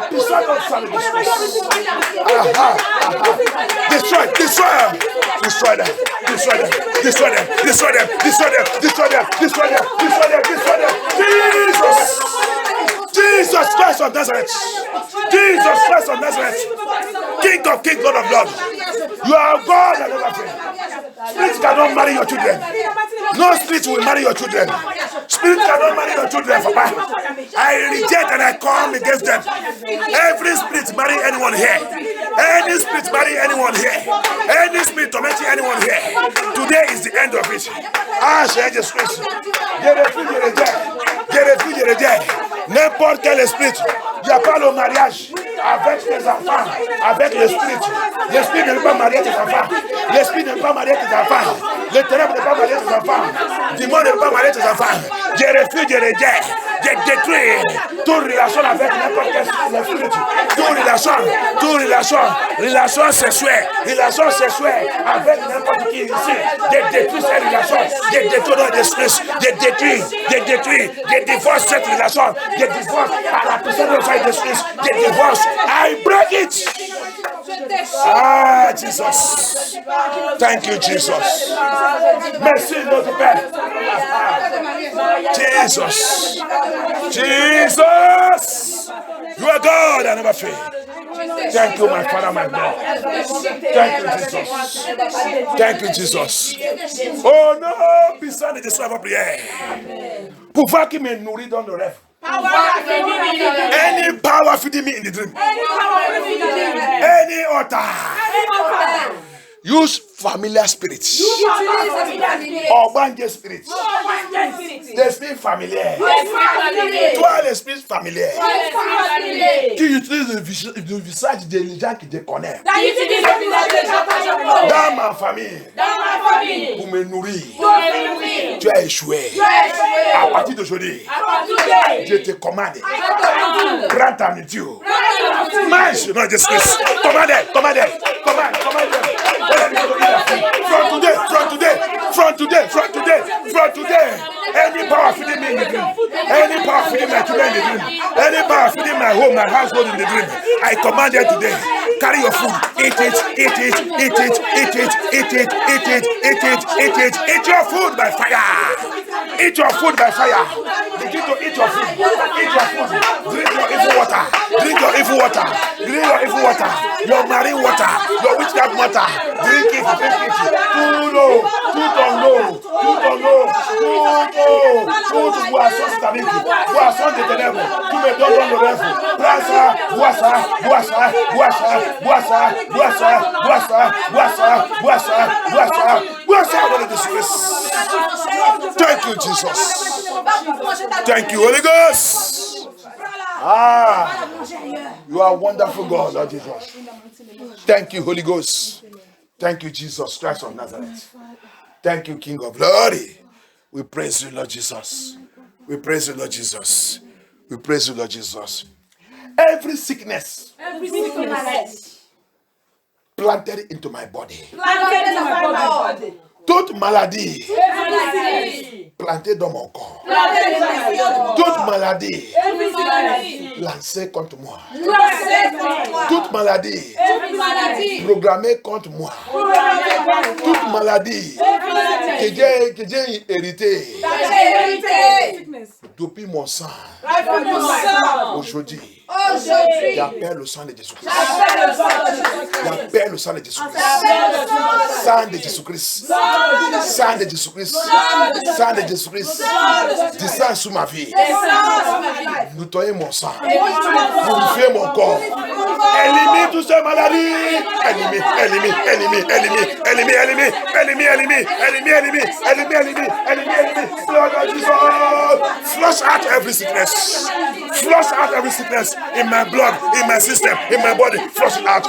Speaker 1: puissance de sang de Jésus. Destroy them. Jesus Christ of Nazareth. King of kings, Lord of lords. You are God and never fail. Spirit cannot marry your children. No spirit will marry your children. Spirit cannot marry your children, Papa. I reject and I come against them. Every spirit marry anyone here. Any spirit marry anyone here. Any spirit tormenting anyone here. Today is the end of it. Jésus Christ. Je rejette. N'importe quel esprit. Il n'y a pas le mariage avec les enfants, avec l'esprit. L'esprit ne peut pas marier tes enfants. L'esprit ne peut pas marier tes enfants. Le ténèbre ne peut pas marier tes enfants. Le démon ne peut pas marier tes enfants. Je refuse, je rejette. Je détruis toute relation avec n'importe quel esprit. Toute relation sexuelle avec n'importe qui ici. Je détruis cette relation. Je détruis notre esprit. Je divorce cette relation. Je divorce par la puissance de l'esprit. Je divorce. I break it. Jesus. Thank you, Jesus. Merci, notre Père. Jesus. You are God and never fail. Thank you, my Father, my God. Thank you, Jesus. Thank you, Jesus. Oh non, puissant de sois votre prière. Pouvoir qui me nourrit dans le rêve. Any power feeding me in the dream. Any altar. Use familiar spirits. Or banjé spirits. Des spirits familiers. Toi, les spirits familiers. Qui utilisent le visage des gens qui te connaissent. Dans ma famille. Pour me nourrir. Tu as échoué. À partir d'aujourd'hui, je te commande. Prends ta nourriture. Mange dans Jésus-Christ. Commandez. Commande. From today, any power feeding me in the dream, any power feeding my children in the dream, any power feeding my home, my household in the dream, I command you today, carry your food, eat your food by fire. Eat your food by fire. Begin to eat your food. Drink your evil water. Your marine water. Your witchcraft water. Drink it. Tout boisson satanique. Boisson de ténèbres. Tu me donnes dans le rêve. Prends ça. Bois ça dans le discours. Thank you, Jesus. Thank you, Holy Ghost. You are wonderful God, Lord Jesus. Thank you, Holy Ghost. Thank you, Jesus Christ of Nazareth. Thank you, King of Glory. We praise you, Lord Jesus. Every sickness planted into my body. Toute maladie plantée dans mon corps. Toute maladie lancée contre moi. Toute maladie programmée contre moi. Toute maladie que j'ai héritée depuis mon sang. Aujourd'hui, j'appelle le sang de Jésus-Christ. Sang de Jésus-Christ. Descends sous ma vie. Nettoyez mon sang. Purifiez mon corps. Élimine toutes ces maladies. Élimine. Flush out every sickness. In my blood, in my system, in my body. Flush it out.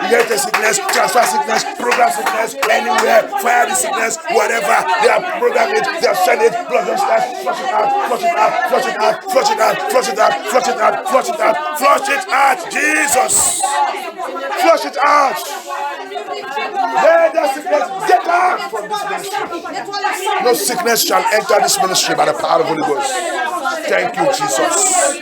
Speaker 1: Inheritance sickness, transfer sickness, program sickness, anywhere, fire the sickness, whatever. They have programmed it, they have sent it, blood just that. Flush it out, Jesus. Flush it out. Let that sickness get out from this ministry. No sickness shall enter this ministry by the power of the Holy Ghost. Thank you, Jesus.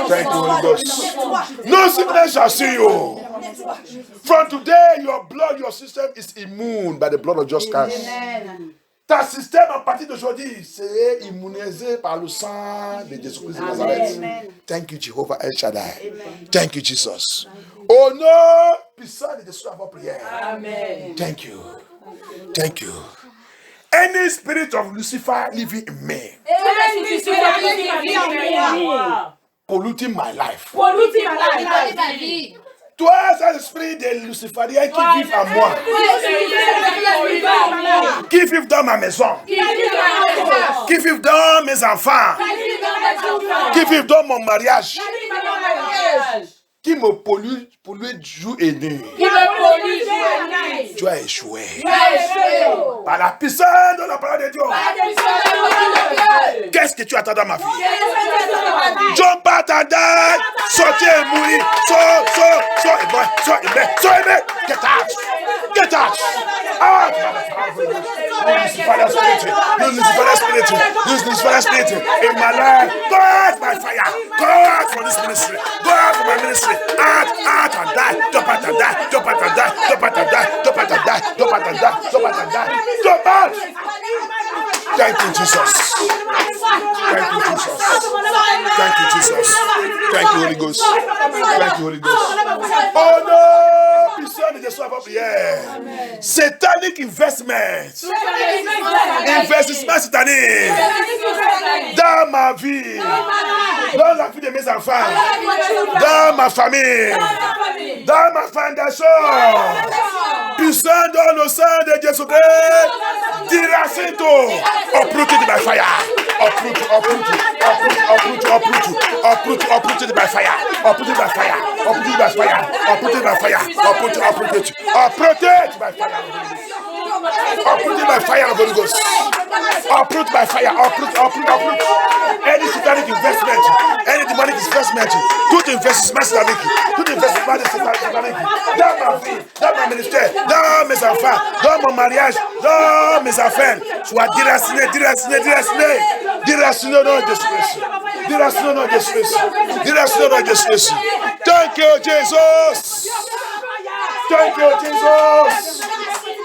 Speaker 1: Thank you, Holy Ghost. No sickness shall see you. From today, your blood, your system is immune by the blood of Jesus Christ. Ta système à partir d'aujourd'hui, c'est immunisé par le sang de Jésus-Christ de Nazareth. Thank you, Jehovah El Shaddai. Thank you, Jesus. Au nom puissant de Jésus, avant prière. Amen. Thank you. Any spirit of Lucifer living in me, polluting my life. Toi, c'est l'esprit de Luciférien qui vit en moi, qui vit dans ma maison, qui vit dans mes enfants, qui vit dans mon mariage, qui me pollue jour et nuit. Tu as échoué. Par la puissance de la parole de Dieu. Qu'est-ce que tu attends dans ma vie? Jump out and die. Sortez et mourir. So, Get out. Use this spirit in my life. Go out by fire. Go out from this ministry. Go out from my ministry. Out and die. Jump out and die. Jump out. Thank you, Jesus. Thank you, Jesus. Thank you, Jesus. Thank you, Holy Ghost. Thank you, Holy Ghost. Oh no! Puissant de soi, prière. Satanic investment. Investissement satanique dans ma vie, dans la vie de mes enfants, dans ma famille, dans ma fondation. Puissant dans le sang de Jésus-Christ, diracento, uprooted by fire. Uprooted by fire. Uprooted by fire. Uprooted by fire. Uprooted by fire. Uprooted by fire. Uprooted by fire of Holy Ghost. Uproot by fire. Uproot. Any satanic investment, any demonic investment, tout investissement satanique, tout investissement satanique dans ma vie, dans mon ministère, dans mes enfants, dans mon mariage, dans mes affaires, soit déraciné au nom de Jésus. Déraciné au nom de Jésus. Déraciné au nom de Jésus. Thank you, Jesus. Thank you, Jesus.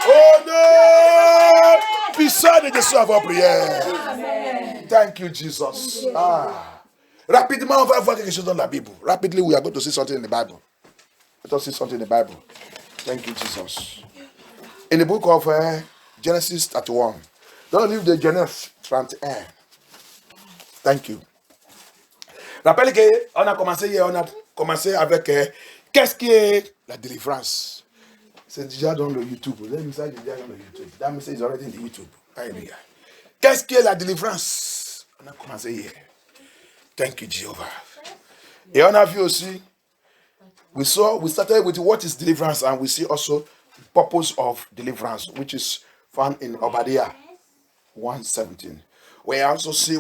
Speaker 1: Oh non! Puissant de Jésus à vos prières. Thank you, Jesus. Rapidement, on va voir quelque chose dans la Bible. Rapidly, we are going to see something in the Bible. Let us see something in the Bible. Thank you, Jesus. In the book of Genesis 31. Dans le livre de Genèse 31. Thank you. Rappelle qu'on a commencé hier, on a commencé avec qu'est-ce qui est la délivrance. C'est déjà dans le YouTube. Le message est déjà dans le YouTube. That message is already in the YouTube. Hallelujah. Qu'est-ce qui est la délivrance? On a commencé hier. Thank you, Jehovah. Et on a vu aussi, we started with what is deliverance, and we see also the purpose of deliverance, which is found in Obadiah 1:17. We also see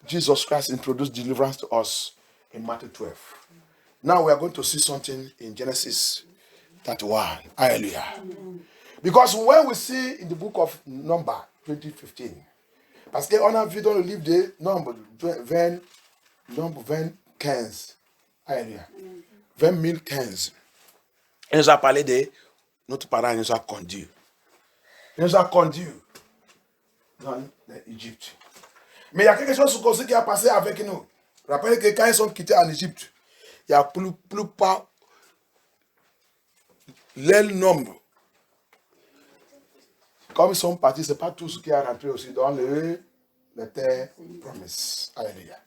Speaker 1: Jesus Christ introduced deliverance to us in Matthew 12. Now we are going to see something in Genesis 31. Hallelujah. Because when we see in the book of Numbers 20:15, parce qu'on a vu dans le livre de Nombre 20, Nombre 20:15. Alléluia. 20:15. Il nous a parlé de notre parent, il nous a conduit. Il nous a conduit dans l'Égypte. Mais il y a quelque chose aussi qui a passé avec nous. Rappelez que quand ils sont quittés en Égypte, il n'y a plus pas leur nombre. Comme ils sont partis, ce n'est pas tout ce qui est rentré aussi dans le terre promise. Hallelujah.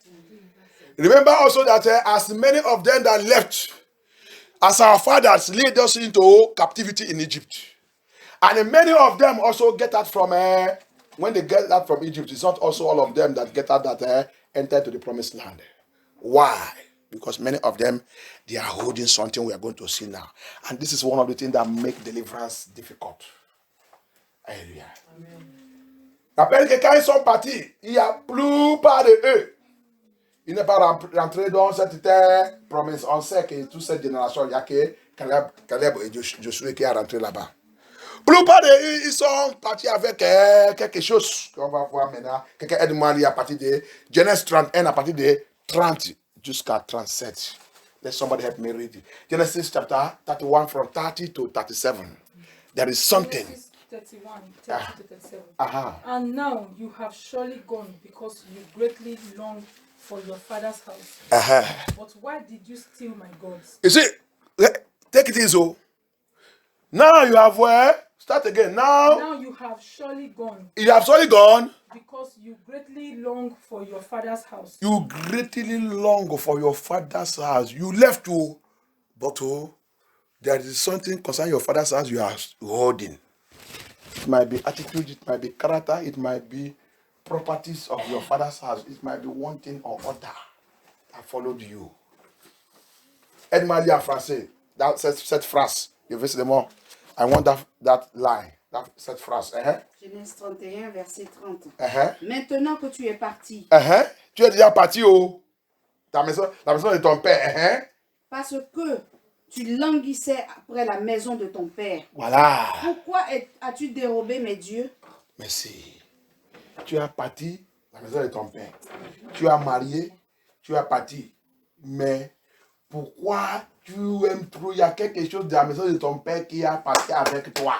Speaker 1: Remember also that as many of them that left, as our fathers lead us into captivity in Egypt. And many of them also get out from, when they get out from Egypt, it's not also all of them that get out that enter to the promised land. Why? Because many of them, they are holding something we are going to see now. And this is one of the things that make deliverance difficult. Alléluia. Rappelle que quand ils sont partis, il y a plus pas de eux. Ils n'est pas rentré dans cette terre promise. On sait que toute cette génération, il n'y a que Caleb et Josué qui est rentré là-bas. Plus pas de eux, ils sont partis avec quelque chose qu'on va voir maintenant. Quelqu'un aide-moi à partir de Genèse 31, à partir de 30 jusqu'à 37. Let somebody help me read it. Genesis chapter 31 from 30 to 37. There is something.
Speaker 3: 31, 30 to 37. And now you have surely gone because you greatly long for your father's house. But why did you steal my gods?
Speaker 1: You see, take it easy. Now you have where? Start again. Now
Speaker 3: you have surely gone.
Speaker 1: You have surely gone.
Speaker 3: Because you greatly long for your father's house.
Speaker 1: You greatly long for your father's house. You left to, but there is something concerning your father's house you are holding. It might be attitude, it might be character, it might be properties of your father's house. It might be one thing or other that followed you. Aide-moi en français. Cette phrase. I want that line. Cette phrase.
Speaker 2: Genèse 31, verset 30. Maintenant que tu es parti.
Speaker 1: Tu es déjà parti la maison de ton père.
Speaker 2: Parce que tu languissais après la maison de ton père.
Speaker 1: Voilà.
Speaker 2: Pourquoi as-tu dérobé mes dieux?
Speaker 1: Merci. Tu as parti la maison de ton père. Tu as marié, tu as parti. Mais pourquoi tu aimes trop? Il y a quelque chose de la maison de ton père qui a parti avec toi.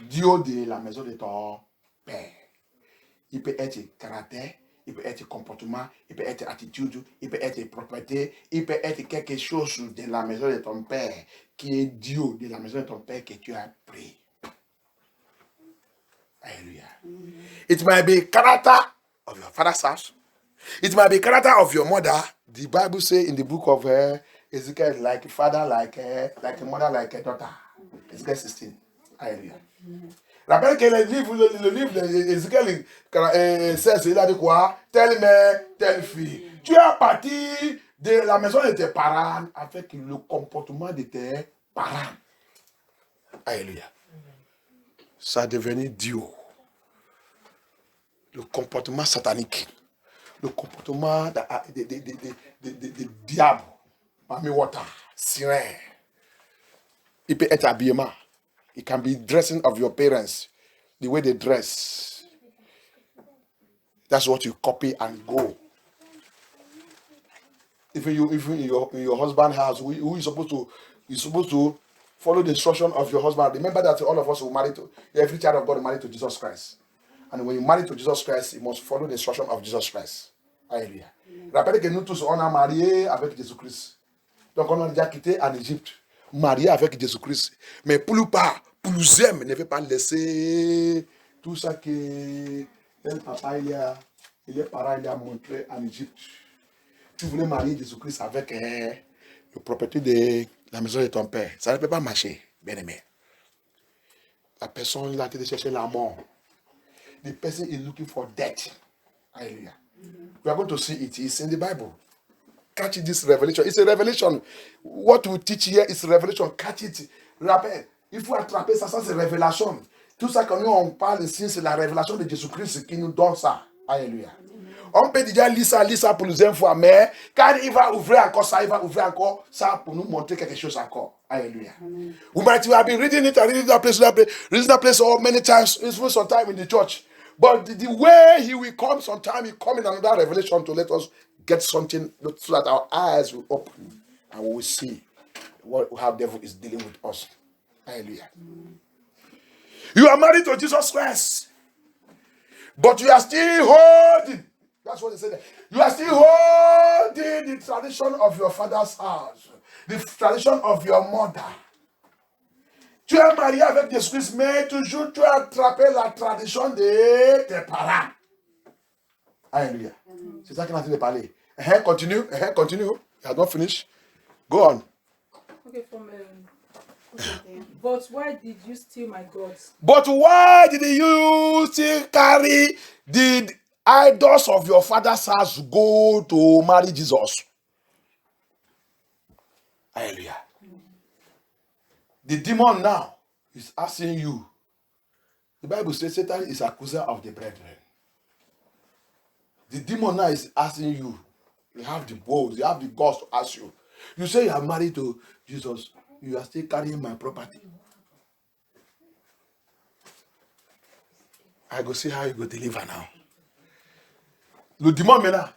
Speaker 1: Dieu de la maison de ton père. Il peut être caractère, il peut être comportement, il peut être attitude, il peut être propriété, il peut être quelque chose de la maison de ton père qui est Dieu de la maison de ton père que tu as pris. Hallelujah. It might be character of your father's house. It might be character of your mother. The Bible says in the book of Ezekiel, like a father, like a mother, like a daughter. Ezekiel 16. Hallelujah. Rappelle que le livre d'Ézéchiel c'est il a dit quoi? Telle mère, telle fille. Tu es parti de la maison de tes parents avec le comportement de tes parents. Alléluia. Ça a devenu Dieu. Le comportement satanique. Le comportement de diable. Mami water. Sirène. Il peut être habillement. It can be dressing of your parents, the way they dress. That's what you copy and go. Even in your husband's house, who is supposed to follow the instruction of your husband. Remember that all of us will marry to every child of God will marry to Jesus Christ. And when you marry to Jesus Christ, you must follow the instruction of Jesus Christ. Alléluia. Rappelez que nous tous on a marié avec Jésus-Christ. Donc on a déjà quitté en Égypte. Marié avec Jésus-Christ. Mais pour nous aime, ne veut pas laisser tout ça que le papa et les parents lui a montré en Égypte. Tu voulais marier Jésus-Christ avec le propriété de la maison de ton père. Ça ne peut pas marcher, bien aimé. La personne là qui est chercher la mort. The person is looking for death. Hallelujah. We are going to see it. It's in the Bible. Catch this revelation. It's a revelation. What we teach here is revelation. Catch it. Rappel. Il faut attraper ça, c'est révélation. Tout ça que nous on parle ici, c'est la révélation de Jésus-Christ qui nous donne ça. Alléluia. On peut déjà lire ça pour plusieurs fois, mais quand il va ouvrir encore ça, il va ouvrir encore ça pour nous montrer quelque chose encore. Alléluia. We might have been reading it and reading that place so many times, even sometime in the church. But the way he will come sometime, he come in another revelation to let us get something so that our eyes will open and we will see how the devil is dealing with us. Hallelujah. You are married to Jesus Christ, but you are still holding. That's what they said. You are still holding the tradition of your father's house, the tradition of your mother. Tu es marié avec Jésus-Christ, mais toujours tu as attrapé la tradition de tes parents. Alléluia. C'est ça qu'il est en train de parler. Continue. You have not finished. Go on.
Speaker 3: Okay, but why did you steal my gods?
Speaker 1: But why did you still carry the idols of your father's house go to marry Jesus? Hallelujah. The demon now is asking you. The Bible says Satan is accuser of the brethren. The demon now is asking you. You have the balls, you have the guts to ask you. You say you are married to Jesus. You are still carrying my property. I go see how you go deliver now. Le démon maintenant.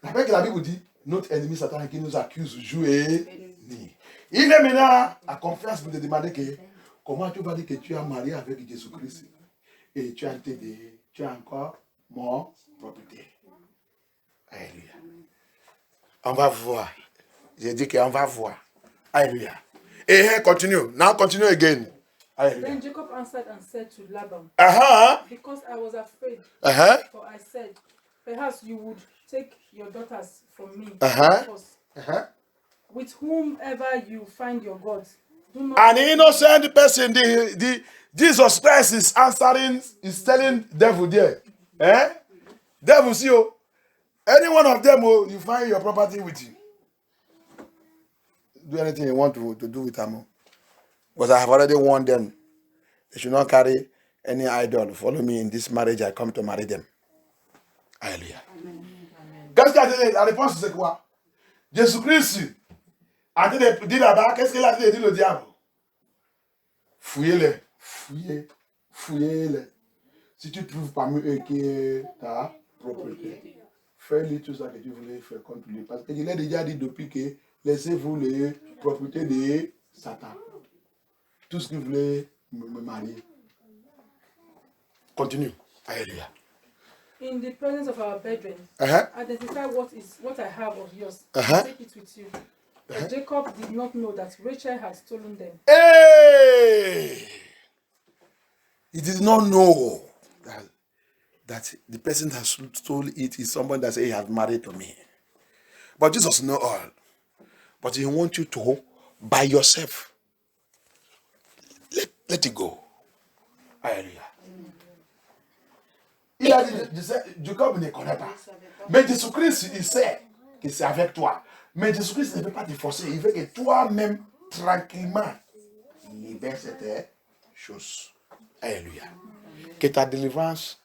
Speaker 1: Rappelle que la Bible dit, notre ennemi Satan qui nous accuse, jouer. Il est maintenant à confiance pour te demander que comment tu vas dire que tu es marié avec Jésus-Christ et tu as encore mon propriété. Alléluia. On va voir. J'ai dit qu'on va voir. Alléluia. Et continue. Now continue again. Hallelujah.
Speaker 3: Then Jacob answered and said to Laban, because I was afraid, for I said, perhaps you would take your daughters from me, with whomever you find your gods. Do not
Speaker 1: An innocent person, the Jesus Christ is answering, is telling devil there. Devil, see you. Any one of them, you find your property with you. Do anything you want to do with them. Because I have already warned them. They should not carry any idol. Follow me in this marriage. I come to marry them. Alléluia. Qu'est-ce qu'il a dit? La réponse, c'est quoi? Jésus-Christ a dit là-bas, qu'est-ce qu'il a dit le diable? Fouillez-les. Fouillez-les. Si tu trouves parmi eux qui est ta propriété, fais-lui tout ça que tu voulais faire contre lui. Parce qu'il a déjà dit depuis que laissez-vous les propriétés de Satan. Tout ce que vous voulez me marier. Continue. Hallelujah.
Speaker 3: In the presence of our brethren, identify what I have of yours. Take it with you. But Jacob did not know that Rachel had stolen them.
Speaker 1: Hey! He did not know that the person that stole it is someone that said he has married to me. But Jesus knows all. But he wants you to, by yourself, let it go. Hallelujah. Il a dit, Jacob ne connaît pas. Mais Jésus-Christ, il sait que c'est avec toi. Mais Jésus-Christ ne veut pas te forcer. Il veut que toi-même, tranquillement, libères cette chose. Alléluia. Que ta délivrance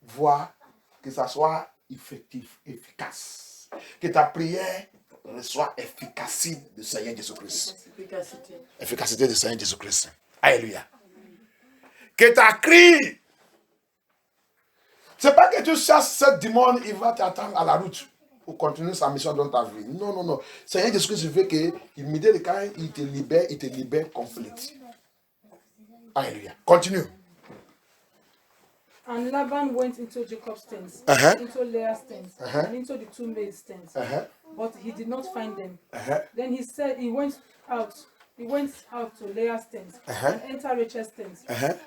Speaker 1: voit que ça soit effectif, efficace. Que ta prière soit efficacité du Seigneur Jésus-Christ. Efficacité du Seigneur Jésus-Christ. Alléluia. Que ta cri. C'est pas que tu chasses ce démon, il va t'attendre à la route pour continuer sa mission dans ta vie. Non, non, non. Seigneur Jésus-Christ veut que immédiatement quand il te libère complètement. Alléluia. Continue.
Speaker 3: And Laban went into Jacob's tents, into Leah's tents, and into the two maids' tents. But he did not find them. Then he said he went out to Leah's tent and entered Rachel's tent.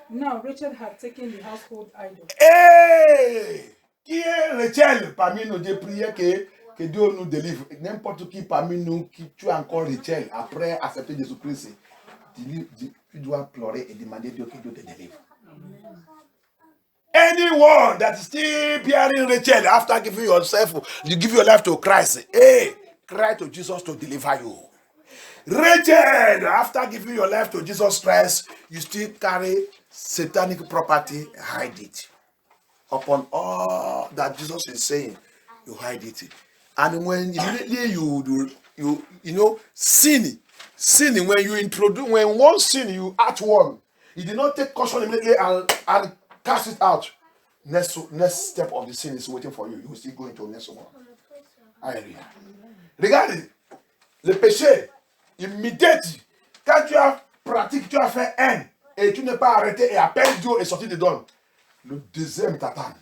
Speaker 3: Now Rachel had taken the household idol.
Speaker 1: Hey! Qui est Rachel parmi nous? J'ai prié que Dieu nous délivre. N'importe qui parmi nous qui tue encore Rachel après accepter Jésus-Christ, tu dois pleurer et demander Dieu que Dieu te délivre. Anyone that is still bearing Rachel after giving you give your life to Christ, hey, cry to Jesus to deliver you. Rachel, after giving your life to Jesus Christ, you still carry satanic property, hide it. Upon all that Jesus is saying, you hide it. And when immediately you sin, when one sin, you act one. You did not take caution immediately and cast it out. Next step of the sin is waiting for you. You will still go into the next one. Alléluia. Regardez, le péché, immédiatement, quand tu as pratiqué, tu as fait un, et tu n'es pas arrêté, et à peine Dieu est sorti de donne, le deuxième t'attend.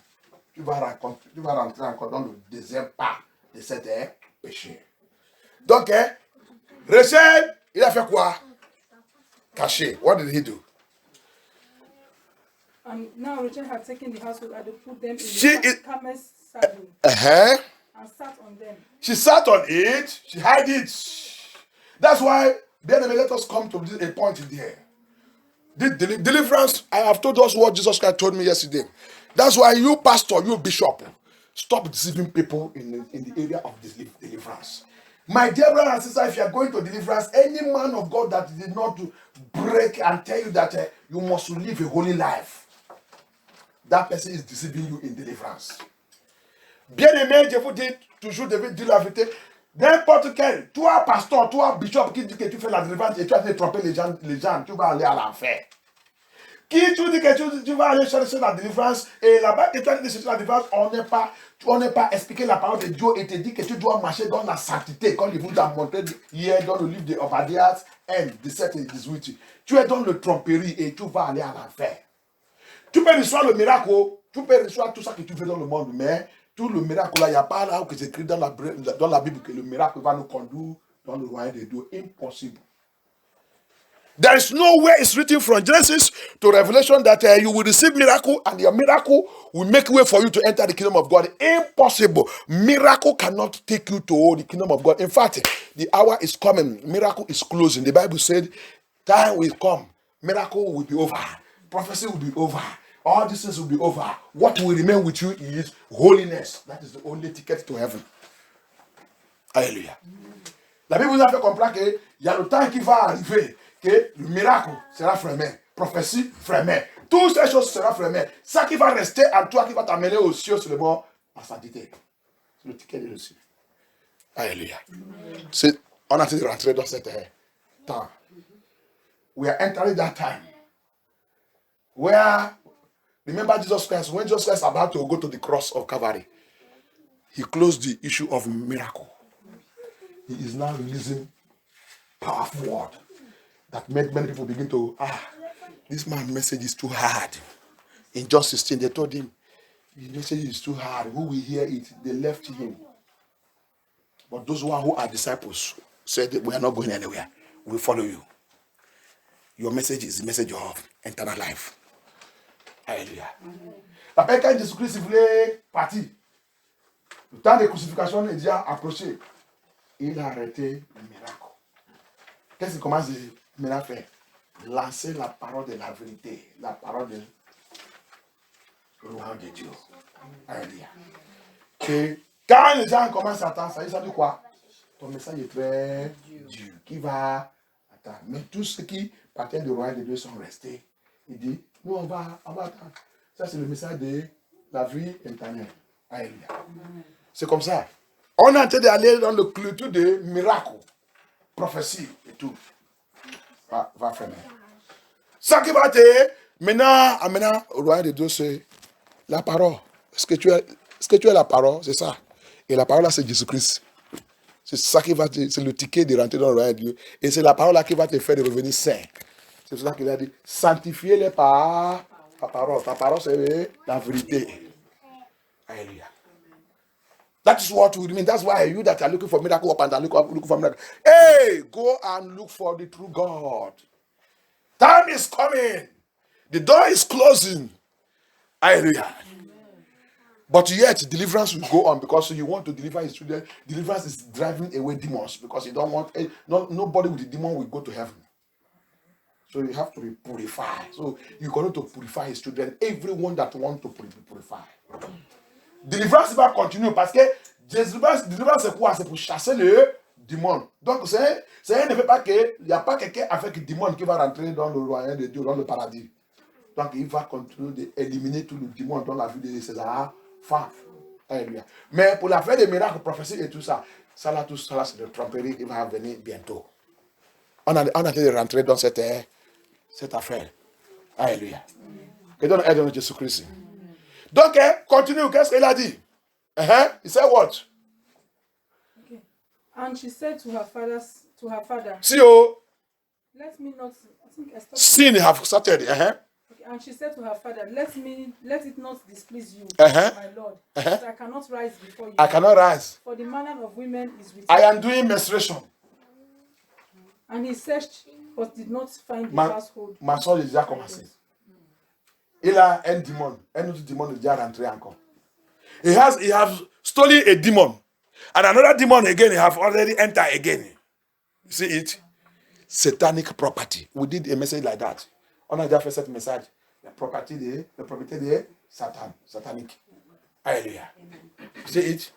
Speaker 1: Tu vas rentrer encore dans le deuxième pas de cet péché. Donc, Rachel, il a fait quoi? Caché. What did he do?
Speaker 3: And now Rachel had taken the household idol, put them in the camel's saddle, and sat on them.
Speaker 1: She sat on it, she hid it. That's why, then let us come to a point in there. The deliverance, I have told us what Jesus Christ told me yesterday. That's why you pastor, you bishop, stop deceiving people in the area of deliverance. My dear brother and sister, if you are going to deliverance, any man of God that did not break and tell you that you must live a holy life, that person is deceiving you in deliverance. Bien-aimé, je vous dis toujours de dire la vérité. N'importe quel, toi pasteur, toi bishop qui dit que tu fais la délivrance et tu as fait tromper les gens, tu vas aller à l'enfer. Qui tu dis que tu vas aller chercher la délivrance et là-bas que tu as dit de chercher la délivrance, on n'est pas expliqué la parole de Dieu et te dit que tu dois marcher dans la sainteté, comme il vous a montré hier dans le livre de Obadiah 1, 17 et 18. Tu es dans le tromperie et tu vas aller à l'enfer. Tu peux recevoir le miracle, tu peux recevoir tout ça que tu veux dans le monde, mais tout le miracle là, il n'y a pas là où c'est écrit dans la Bible que le miracle va nous conduire dans le royaume de Dieu. Impossible. There is no way it's written from Genesis to Revelation that you will receive miracle and your miracle will make way for you to enter the kingdom of God. Impossible. Miracle cannot take you to the kingdom of God. In fact, the hour is coming. Miracle is closing. The Bible said, time will come. Miracle will be over. Prophecy will be over. All these things will be over. What will remain with you is holiness. That is the only ticket to heaven. Alléluia. La Bible nous a fait comprendre qu'il y a le temps qui va arriver, que le miracle sera fermé, prophétie fermée. Toutes ces choses seront fermées. Ça qui va rester en toi, qui va t'amener aux cieux, c'est le bon, la sainteté. C'est le ticket de ciel. Alléluia. On a essayé de rentrer dans cet temps. We are entering that time. Where, remember Jesus Christ, when Jesus Christ was about to go to the cross of Calvary, he closed the issue of miracle. He is now releasing powerful word that made many people begin to, this man's message is too hard. In John 16, they told him, the message is too hard. Who will hear it? They left him. But those who are disciples said, we are not going anywhere. We will follow you. Your message is the message of eternal life. Alléluia. La paix quand Jésus-Christ voulait partir, le temps de crucifixion est déjà approché. Il a arrêté le miracle. Qu'est-ce qu'il commence à faire? Lancer la parole de la vérité, la parole de de Dieu. Alléluia. Que quand les gens commencent à attendre, ça dit quoi? Ton message est très dur. Qui va attendre? Mais tous ceux qui partaient du royaume de Dieu sont restés. Il dit, nous on va attendre. Ça c'est le message de la vie éternelle. Alléluia. C'est comme ça. On est en train d'aller dans le clôture de miracles, prophéties et tout. Va fermer. Ça qui va être maintenant au royaume de Dieu, c'est la parole. Est-ce que tu as la parole? C'est ça. Et la parole là, c'est Jésus-Christ. C'est ça qui va c'est le ticket de rentrer dans le royaume de Dieu. Et c'est la parole là qui va te faire de revenir saint. C'est pour ça qu'il a dit, sanctifiez-les par ta parole. Ta parole, c'est la vérité. Alléluia. That is what we mean. That's why you that are looking for miracle up and down, looking for miracle. Hey, go and look for the true God. Time is coming. The door is closing. Hallelujah. But yet, deliverance will go on because you want to deliver his children. Deliverance is driving away demons because you don't want, nobody with the demon will go to heaven. So you have to be purified. So you're going to purify his children. Everyone that wants to purify. Délivrance va continuer parce que délivrance c'est quoi? C'est pour chasser le démon. Donc c'est ne fait pas que il n'y a pas quelqu'un avec le démon qui va rentrer dans le royaume de Dieu, dans le paradis. Donc il va continuer d'éliminer tout le démon dans la vie de ses enfants. Alléluia. Mais pour l'affaire des miracles, prophéties et tout ça là, tout ça là, c'est le tromperie qui va venir bientôt. On a train de rentrer dans cette affaire. Alléluia. Que donne aide de Jésus-Christ. Donc, continue, qu'est-ce qu'elle a dit? He said what?
Speaker 3: Okay. And she said to her father,
Speaker 1: See you.
Speaker 3: Let me not, I think I stopped.
Speaker 1: Sin have started.
Speaker 3: Okay. And she said to her father, let it not displease you, my Lord, that I cannot rise before you.
Speaker 1: I cannot rise.
Speaker 3: For the manner of women is with
Speaker 1: I am doing menstruation.
Speaker 3: And he searched, but did not find the household.
Speaker 1: Ma soeur est déjà commencé. Il a un démon. Un autre démon est déjà rentré encore. He has stolen a demon. And another demon again, he have already entered again. You see it? Satanic property. We did a message like that. On a déjà fait cette message. La propriété de Satan. Satanic. Hallelujah. You see it?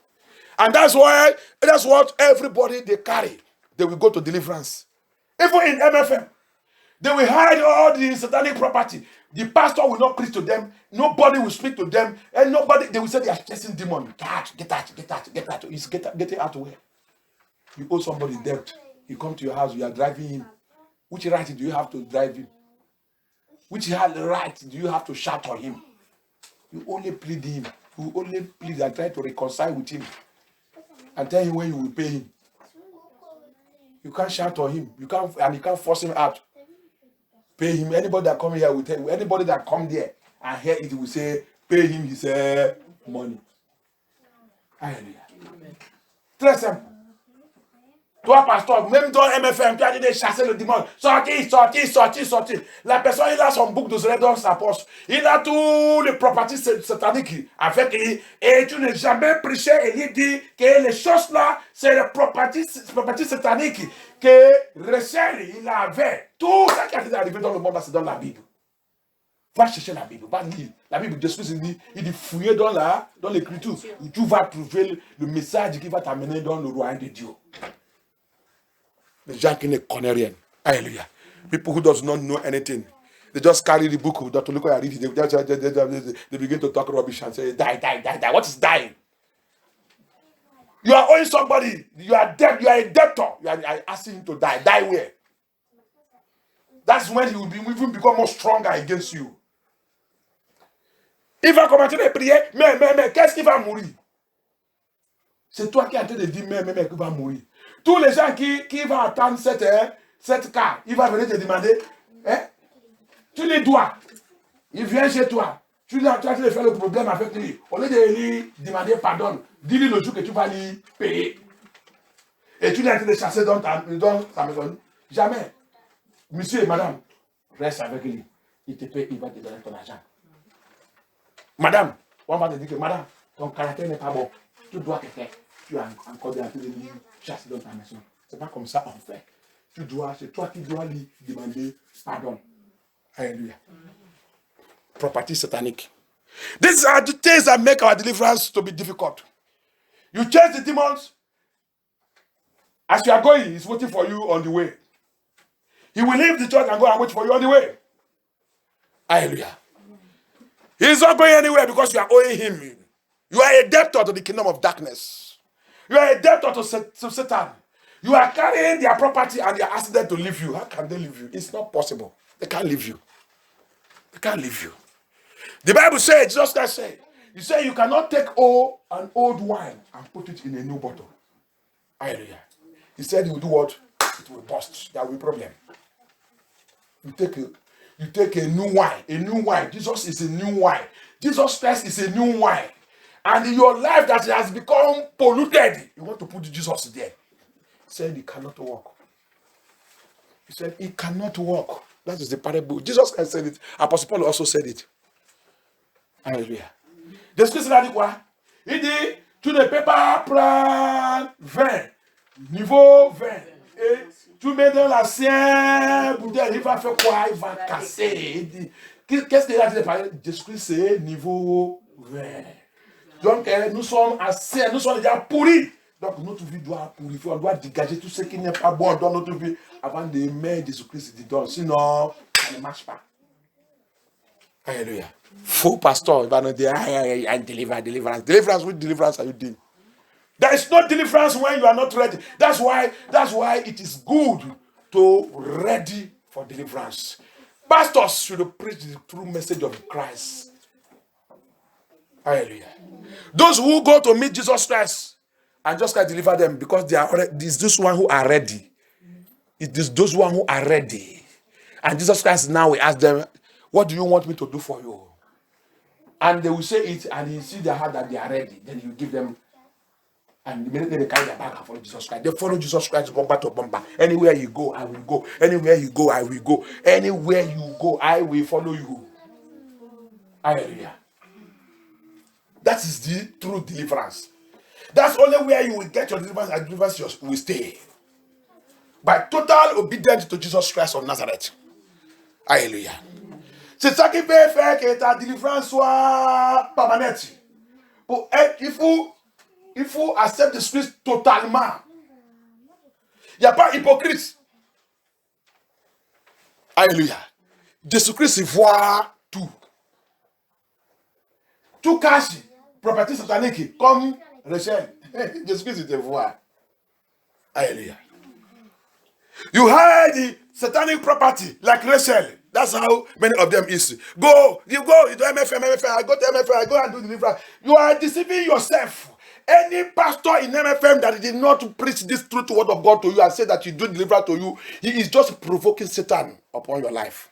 Speaker 1: And that's what everybody they carry. They will go to deliverance. Even in MFM. They will hide all the satanic property. The pastor will not preach to them. Nobody will speak to them. And nobody, they will say they are chasing demons. Get out. It's getting out where? You owe somebody debt. He come to your house, you are driving him. Which right do you have to drive him? Which right do you have to shout on him? You only plead him. You only plead and try to reconcile with him. And tell him when you will pay him. You can't shout on him. You can't force him out. Pay him. Anybody that come here will tell you. Anybody that come there and hear it will say, pay him his money. Hallelujah. Très simple. Toi, pasteur, même dans MFM, tu as dit de chasser le démon. Sorti. La personne, il a son bouc d'oseille dans sa poche. Il a tous les propriétés sataniques avec lui. Et tu n'as jamais prêché et lui dit que les choses là, c'est les propriétés sataniques que Rachel, il avait. Tout ça qui est arrivé dans le monde, c'est dans la Bible. Va chercher la Bible, va lire. La Bible, Jésus il dit fouiller dans l'écriture. Où tu vas trouver le message qui va t'amener dans le royaume de Dieu. Les gens qui ne connaissent rien. Hallelujah. People who does not know anything. They just carry the book. Dr. Luka read it. They begin to talk rubbish and say, die. What is dying? You are owing somebody. You are dead. You are a debtor. You are asking him to die. Die where? That's when he will even become more stronger against you. Il va commencer à prier. Mais, qu'est-ce qui va mourir? C'est toi qui es en train de dire, mais, qui va mourir. Tous les gens qui vont attendre cette carte, il va venir te demander, tu les dois. Il vient chez toi. Tu as traité de faire le problème avec lui. Au lieu de lui demander pardon, dis-lui le jour que tu vas lui payer. Et tu l'as en train de chasser dans sa maison. Jamais. Monsieur et madame, reste avec lui. Il te paye, il va te donner ton argent. Madame, on va te dire que madame, ton caractère n'est pas bon. Tu dois te faire. Tu as encore bien de lui chasser dans ta maison. C'est pas comme ça on fait. C'est toi qui dois lui demander pardon. Alléluia. Property satanic. These are the things that make our deliverance to be difficult. You chase the demons. As you are going, he's waiting for you on the way. He will leave the church and go and wait for you on the way. Hallelujah. He's not going anywhere because you are owing him. You are a debtor to the kingdom of darkness. You are a debtor to Satan. You are carrying their property and they are asking them to leave you. How can they leave you? It's not possible. They can't leave you. They can't leave you. The Bible says, Jesus Christ said, he said you cannot take an old wine and put it in a new bottle. Hallelujah. He said you will do what? It will burst. There will be a problem. You take a new wine. A new wine. Jesus is a new wine. Jesus Christ is a new wine. And in your life that has become polluted, you want to put Jesus there. He said it cannot work. He said it cannot work. That is the parable. Jesus Christ said it. Apostle Paul also said it. Alléluia. Jésus-Christ a dit quoi? Il dit, tu ne peux pas prendre 20, niveau 20, et tu mets dans l'ancien bouteille, il va faire quoi? Il va casser. Il dit, qu'est-ce qu'il a dit de parler? Jésus-Christ, c'est niveau 20. Donc, nous sommes anciens, nous sommes déjà pourris. Donc, notre vie doit purifier, on doit dégager tout ce qui n'est pas bon dans notre vie avant de mettre Jésus-Christ dedans. Sinon, ça ne marche pas. Alléluia. Faux pastor, il va nous dire, deliverance. Deliverance, which deliverance are you doing? There is no deliverance when you are not ready. That's why it is good to ready for deliverance. Pastors should preach the true message of Christ. Hallelujah. Those who go to meet Jesus Christ and just can deliver them because they are already, it's those one who are ready. It is those one who are ready. And Jesus Christ now will ask them, what do you want me to do for you? And they will say it, and you see their heart that they are ready. Then you give them, and immediately they carry their bag and follow Jesus Christ. They follow Jesus Christ bumper to bumper. Anywhere you go, I will go. Anywhere you go, I will go. Anywhere you go, I will follow you. Hallelujah. That is the true deliverance. That's only where you will get your deliverance, and deliverance will stay. By total obedience to Jesus Christ of Nazareth. Hallelujah. C'est ça qui peut faire que ta délivrance soit permanente. Il faut accepter Jésus-Christ totalement. Il n'y a pas hypocrite. Alléluia. Jésus-Christ voit tout. Tout cache. Propriété satanique. Comme Rachel. Jésus-Christ te voit. Alléluia. You hide the satanic property like Rachel. That's how many of them is. You do MFM, I go to MFM, I go and do deliverance. You are deceiving yourself. Any pastor in MFM that did not preach this truth word of God to you and say that you do deliverance to you, he is just provoking Satan upon your life.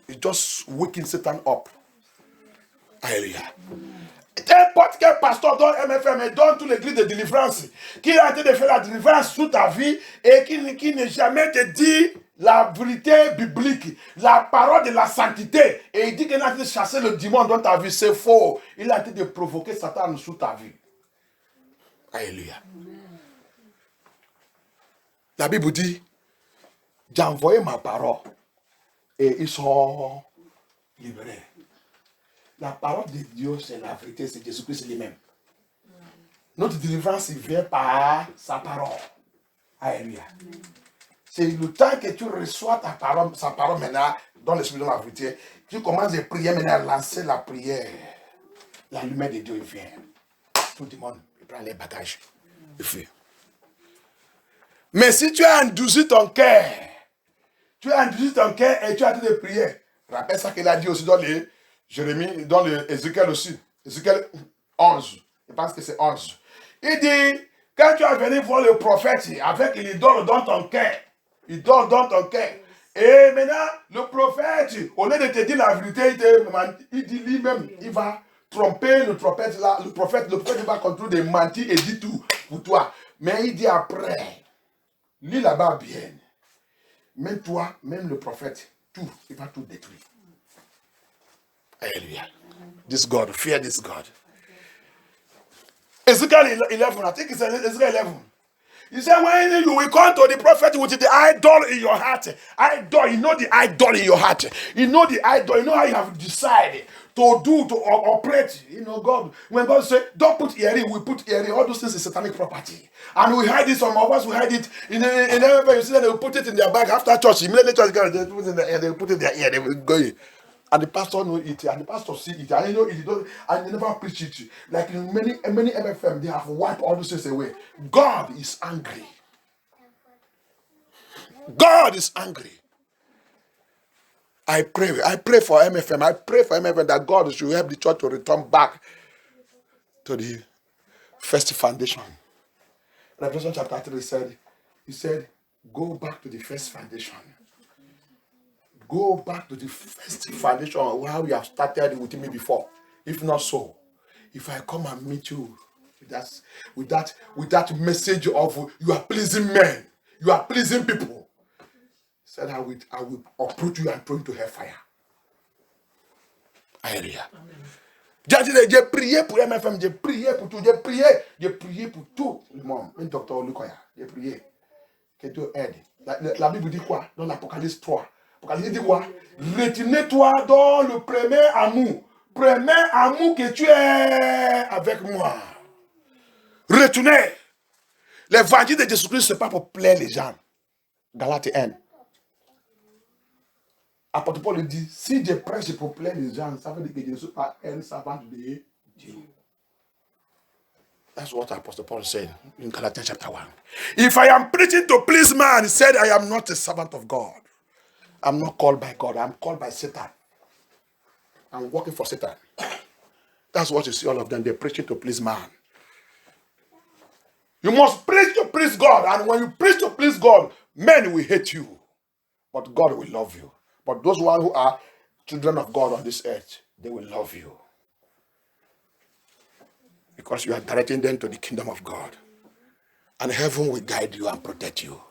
Speaker 1: He's just waking Satan up. Hallelujah. N'importe quel pasteur dans MFM et dans toute l'église de délivrance qui a été de faire la délivrance sous ta vie et qui ne jamais te dit la vérité biblique, la parole de la sainteté, et il dit qu'il a été de chasser le démon dans ta vie, c'est faux. Il a été de provoquer Satan sous ta vie. Alléluia. La Bible dit, j'ai envoyé ma parole et ils sont libérés. La parole de Dieu, c'est la vérité, c'est Jésus-Christ lui-même. Notre délivrance, il vient par sa parole. Alléluia. C'est le temps que tu reçois sa parole maintenant, dans l'esprit de la vérité, tu commences à prier maintenant, à lancer la prière. La lumière de Dieu, il vient. Tout le monde, il prend les bagages. Il fait. Mais si tu as endurci ton cœur, et tu as dit de prier, rappelle ça qu'il a dit aussi dans les Jérémie, dans le Ézéchiel aussi. Ézéchiel 11. Je pense que c'est 11. Il dit, quand tu as venu voir le prophète avec l'idole dans ton cœur, Et maintenant, le prophète, au lieu de te dire la vérité, il dit lui-même, il va tromper le prophète là. Le prophète va continuer de mentir et dit tout pour toi. Mais il dit après, lis là-bas bien. Même toi, même le prophète, tout, il va tout détruire. Alléluia. This God, fear this God. Ezekiel 11, I think it's Ezekiel 11. He said, when you will come to the prophet with the idol in your heart, idol, you know the idol in your heart. You know the idol, you know how you have decided to do, to operate. You know, God, when God said, don't put earring, we put earring. All those things is satanic property. And we hide it, some of us, we hide it. In everywhere you see that they will put it in their bag after church. Immediately church, they put it in their ear, they will put it in their ear, they will go in. And the pastor know it, and the pastor see it, and you know it don't, and they never preach it. Like in many MFM, they have wiped all those things away. God is angry. God is angry. I pray for MFM. I pray for MFM that God should help the church to return back to the first foundation. Revelation chapter 3 he said, go back to the first foundation. Go back to the first foundation where we have started with me before. If not so, if I come and meet you with that message of you are pleasing men, you are pleasing people, he said I will uproot you and throw you to hellfire. Alléluia. J'ai prié pour MFM, j'ai prié pour tout, j'ai prié pour tout le monde. Un docteur Lukoya, j'ai prié. Que Dieu aide. La Bible dit quoi? Dans l'Apocalypse 3. L'Apocalypse dit quoi? Retiens-toi dans le premier amour. Premier amour que tu es avec moi. Retenez. L'évangile de Jésus-Christ, ce n'est pas pour plaire les gens. Galates 1. Apôtre Paul dit, si je prêche pour plaire les gens, ça veut dire que je ne suis pas un servant de Dieu. That's what Apostle Paul said in Galatians chapter 1. If I am preaching to please man, he said, I am not a servant of God. I'm not called by God. I'm called by Satan. I'm working for Satan. That's what you see all of them. They're preaching to please man. You must preach to please God. And when you preach to please God, men will hate you. But God will love you. But those ones who are children of God on this earth, they will love you. Because you are directing them to the kingdom of God. And heaven will guide you and protect you.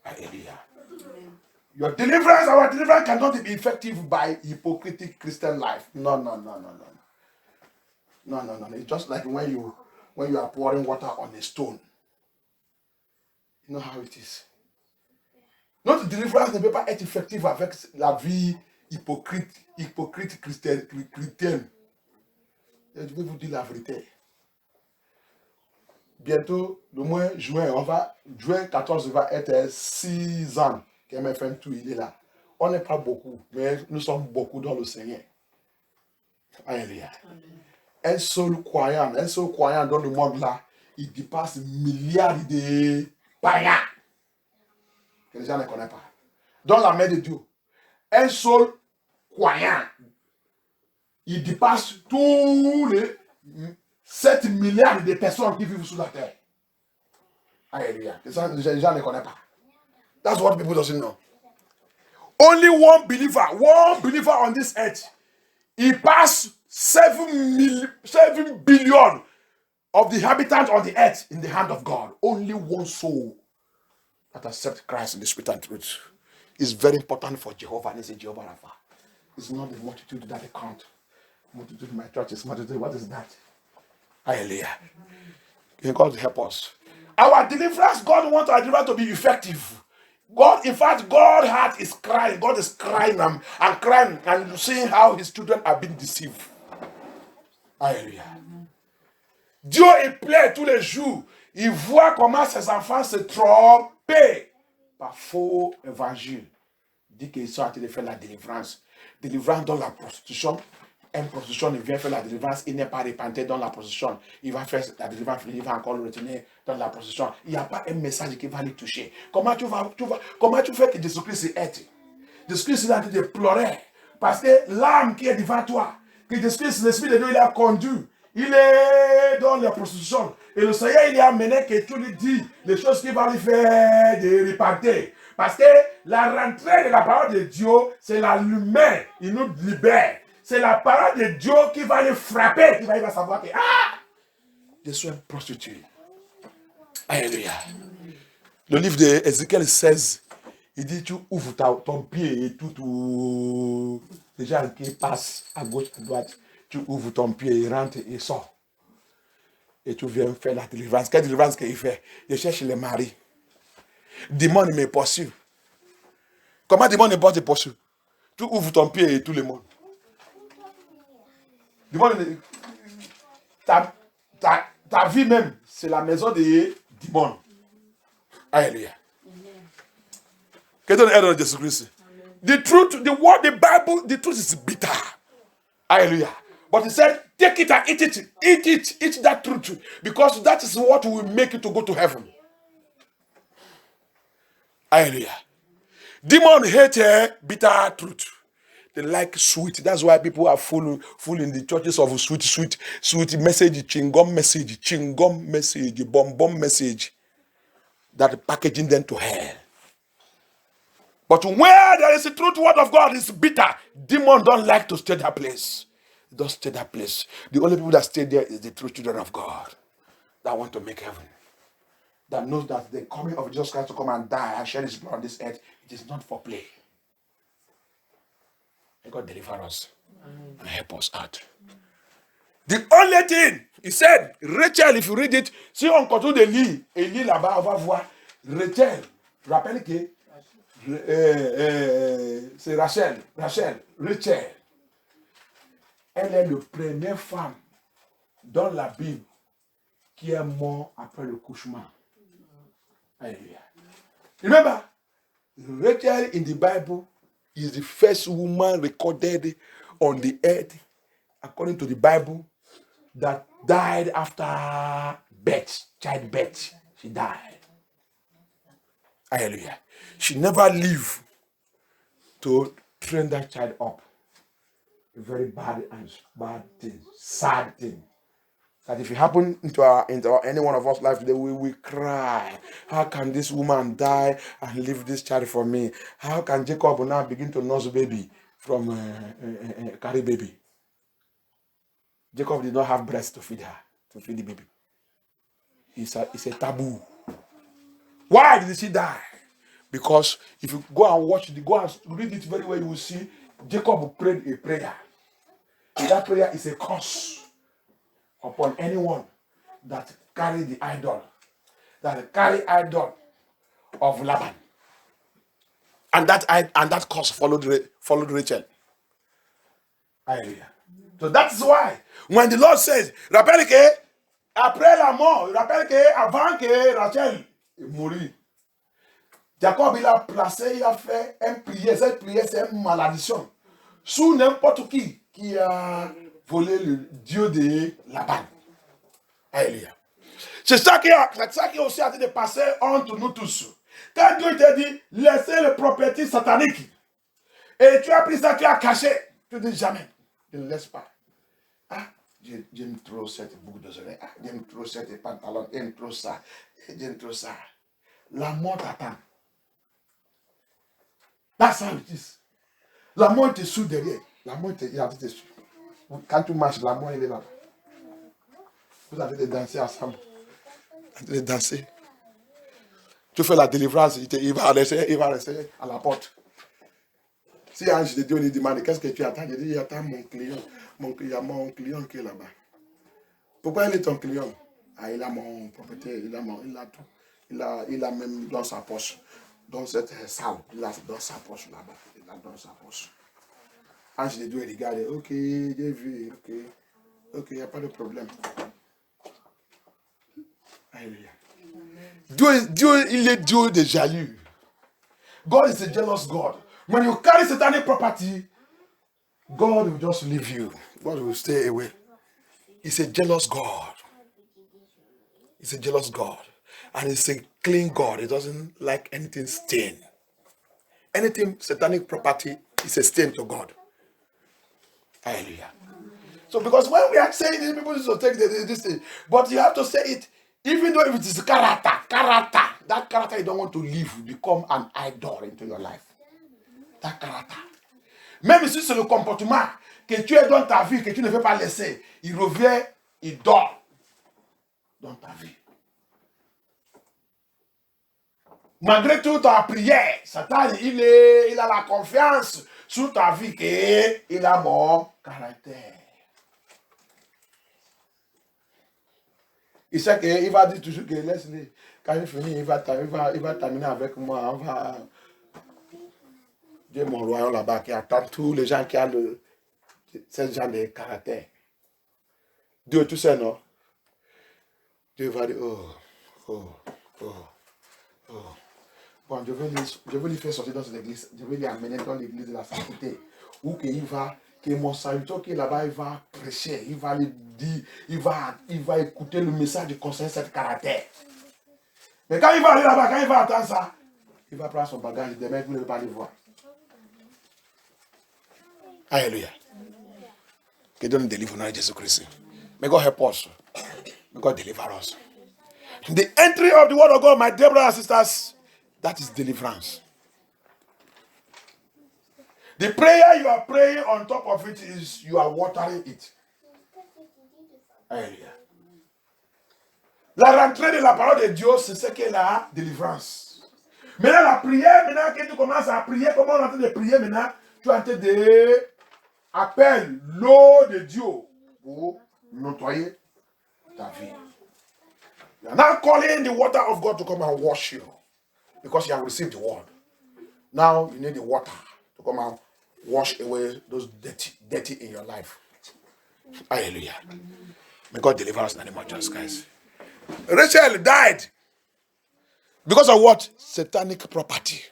Speaker 1: Hallelujah. Your deliverance, our deliverance cannot be effective by hypocritical Christian life. No. It's just like when you are pouring water on a stone. You know how it is. Notre délivrance ne peut pas être effective avec la vie hypocrite chrétienne. Je vais vous dire la vérité. Bientôt, le mois juin, juin 14 va être 6 ans que MFM tout il est là. On n'est pas beaucoup, mais nous sommes beaucoup dans le Seigneur. Alléluia. Un seul croyant dans le monde là, il dépasse milliards de païens. Que les gens ne connaissent pas. Dans la main de Dieu, un seul croyant, il dépasse tous les 7 milliards de personnes qui vivent sur la terre. Alléluia. Les gens ne connaissent pas. That's what people don't know. Only one believer on this earth. He passed 7 billion of the inhabitants on the earth in the hand of God. Only one soul that accepts Christ in the spirit and truth is very important for Jehovah. And it's a Jehovah Rapha. It's not the multitude that they count. Multitude in my church is multitude. What is that? Hallelujah. Can God help us? Our deliverance, God wants our deliverance to be effective. God, in fact, God's heart is crying. God is crying and crying and seeing how his children are being deceived. Alléluia. Dieu, il plaît tous les jours. Il voit comment ses enfants se trompent par faux évangile. Il dit qu'ils sont en train de faire la délivrance. Délivrance dans la prostitution. Une prostitution, il vient faire la délivrance. Il n'est pas repenti dans la prostitution. Il va faire la délivrance, il va encore le retenir dans la prostitution. Il n'y a pas un message qui va le toucher. Comment tu fais que Jésus-Christ aide? Jésus-Christ est en train de pleurer. Parce que l'âme qui est devant toi, que Jésus-Christ, l'Esprit de Dieu, il a conduit. Il est dans la prostitution. Et le Seigneur, il est amené que tu lui dis les choses qu'il va lui faire de repartir. Parce que la rentrée de la parole de Dieu, c'est la lumière. Il nous libère. C'est la parole de Dieu qui va le frapper. Il va savoir que, je suis un prostitué. Alléluia. Le livre d'Ézéchiel 16, il dit, tu ouvres ton pied et tout, les gens qui passent à gauche, à droite, tu ouvres ton pied, il rentre et sort. Et tu viens faire la délivrance. Quelle délivrance qu'il fait? Je cherche les maris. Démon me poursuit. Comment démon ne te poursuit? Tu ouvres ton pied et tout le monde. Démon, ta vie même, c'est la maison des démons. Alléluia. Que Dieu nous aide dans Jésus-Christ. The truth, the word, the Bible, the truth is bitter. Hallelujah. But he said, take it and eat it. Eat it. Eat that truth. Because that is what will make you to go to heaven. Hallelujah. Demon hate bitter truth. They like sweet. That's why people are full in the churches of sweet message, chingom message, bomb message. That packaging them to hell. But where there is a truth word of God is bitter. Demons don't like to stay that place. They don't stay that place. The only people that stay there is the true children of God that want to make heaven. That knows that the coming of Jesus Christ to come and die and shed his blood on this earth, it is not for play. May God deliver us and help us out. The only thing, he said, Rachel, if you read it, si on continue de lire, et lit là-bas, on va voir, Rachel, rappelle que c'est Rachel. Elle est la première femme dans la Bible qui est morte après le couchement. Hallelujah. Remember, Rachel in the Bible is the first woman recorded on the earth, according to the Bible, that died after childbirth. She died. Hallelujah. She never lived to train that child up. A very bad thing, sad thing. That if it happened into any one of us life today, we will cry. How can this woman die and leave this child for me? How can Jacob now begin to nurse baby from carry baby? Jacob did not have breast to feed her, to feed the baby. It's a taboo. Why did she die? Because if you go and read it very well, you will see Jacob prayed a prayer. And that prayer is a curse upon anyone that carry the idol, of Laban. And that curse followed Rachel. Hallelujah. So that's why when the Lord says, rappelle que après la mort, rappelle que avant que Rachel mourit, Jacob il a fait une prière. Cette prière c'est une malédiction sous n'importe qui a volé le Dieu de Laban. Alléluia. C'est ça qui est aussi en train de passer entre nous tous. Quand Dieu te dit, laissez le propriété satanique, et tu as pris ça, tu as caché, tu dis jamais, je ne laisse pas. J'aime trop cette boucle d'oreille, j'aime trop cette pantalon, j'aime trop ça. La mort t'attend. That's how it is. La mort te suit derrière. La mort te suit. Quand tu marches, la mort elle est là. Vous avez danser ensemble. Vous allez danser. Tu fais la délivrance, il va rester à la porte. Si un ange de Dieu lui demande qu'est-ce que tu attends, je dis j'attends mon client. Il y a mon client qui est là-bas. Pourquoi il est ton client? Il a mon propriété, il a tout. Il a même dans sa poche. Dans cette salle, il a dans sa poche là-bas. Il a dans sa poche. Ange de Dieu regarde, ok, j'ai vu, ok, il n'y a pas de problème. Alléluia. Dieu, il est Dieu de jaloux. God is a jealous God. When you carry satanic property, God will just leave you. God will stay away. He's a jealous God. He's a jealous God. And he's a clean God. He doesn't like anything stained. Anything satanic property is a stain to God. Hallelujah. So because when we are saying this, people used to take this thing. But you have to say it, even though if it is character, that character you don't want to live will become an idol into your life. That character. Même si c'est le comportement que tu es dans ta vie, que tu ne veux pas laisser, il revient, il dort dans ta vie. Malgré toute ta prière, Satan, il a la confiance sur ta vie qu'il a mon caractère. Il sait qu'il va dire toujours que laisse-le. Quand il finit, il va terminer avec moi. On va... Dieu mon royaume là-bas qui attend tous les gens qui ont ce genre de caractère. Dieu, tout ça, non? Dieu va dire, Bon, je vais lui faire sortir dans cette église. Je vais lui amener dans l'église de la sainteté. Où qu'il va, que mon serviteur qui est là-bas, il va prêcher. Il va lui dire, il va écouter le message du conseil de ce caractère. Mais quand il va aller là-bas, quand il va attendre ça, il va prendre son bagage. Demain, vous ne pouvez pas le voir. Alléluia. Que Dieu nous délivre au nom de Jésus-Christ. May God help us. May God deliver us. The entry of the word of God, my dear brothers and sisters, that is deliverance. The prayer you are praying on top of it is you are watering it. Alléluia. La rentrée de la parole de Dieu, c'est ce qu'est la délivrance. Maintenant, la prière, maintenant que tu commences à prier, comment on est en train de prier maintenant, tu es en train de appeler l'eau de Dieu pour nettoyer ta vie. You are now calling the water of God to come and wash you because you have received the word. Now you need the water to come and wash away those dirty in your life. Hallelujah. May God deliver us in the name of Jesus Christ. Rachel died because of what? Satanic property.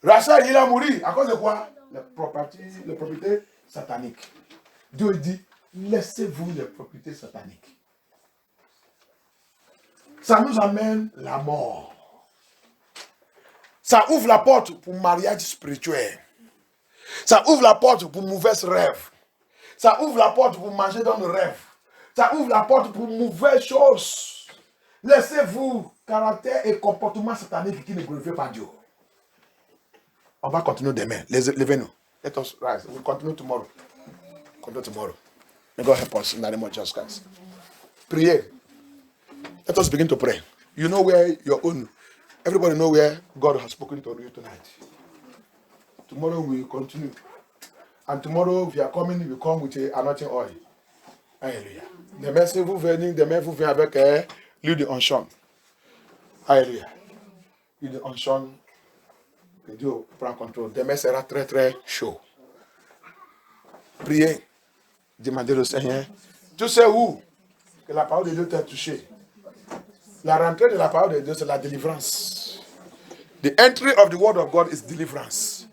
Speaker 1: Rachel, il a mouru à cause de quoi? Les propriétés sataniques. Dieu dit, laissez-vous les propriétés sataniques. Ça nous amène la mort. Ça ouvre la porte pour mariage spirituel. Ça ouvre la porte pour mauvais rêves. Ça ouvre la porte pour manger dans le rêve. Ça ouvre la porte pour mauvaises choses. Laissez-vous caractère et comportement satanique qui ne glorifient pas Dieu. On va continuer demain. Levez-nous. Let us rise. We'll continue tomorrow. May God help us in the name of Jesus Christ. Pray. Let us begin to pray. You know where your own. Everybody know where God has spoken to you tonight. Tomorrow we will continue. And tomorrow, if you are coming, you come with anointing oil. Alléluia. Demain, si vous venez, vous venez avec l'huile de onction. Alléluia. L'huile de onction. Que Dieu prend contrôle. Demain sera très très chaud. Priez. Demandez au Seigneur. Tu sais où que la parole de Dieu t'a touché. La rentrée de la parole de Dieu, c'est la délivrance. The entry of the word of God is deliverance.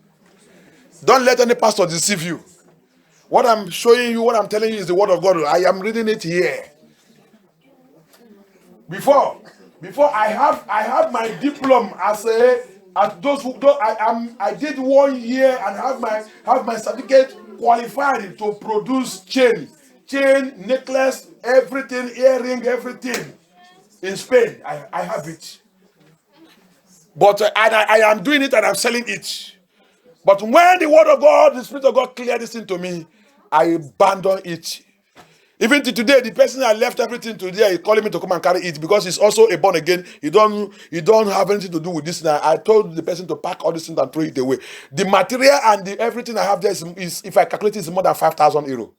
Speaker 1: Don't let any pastor deceive you. What I'm showing you, what I'm telling you is the word of God. I am reading it here. Before I have my diploma as those who do, I did 1 year and have my certificate qualified to produce chain, necklace, everything, earring, everything. In Spain, I have it. But I am doing it and I'm selling it. But when the word of God, the Spirit of God cleared this into me, I abandon it. Even to today, the person I left everything to there, he calling me to come and carry it because he's also a born again. He don't have anything to do with this now. I told the person to pack all this things and throw it away. The material and everything I have there is if I calculate, it's more than 5,000 euro.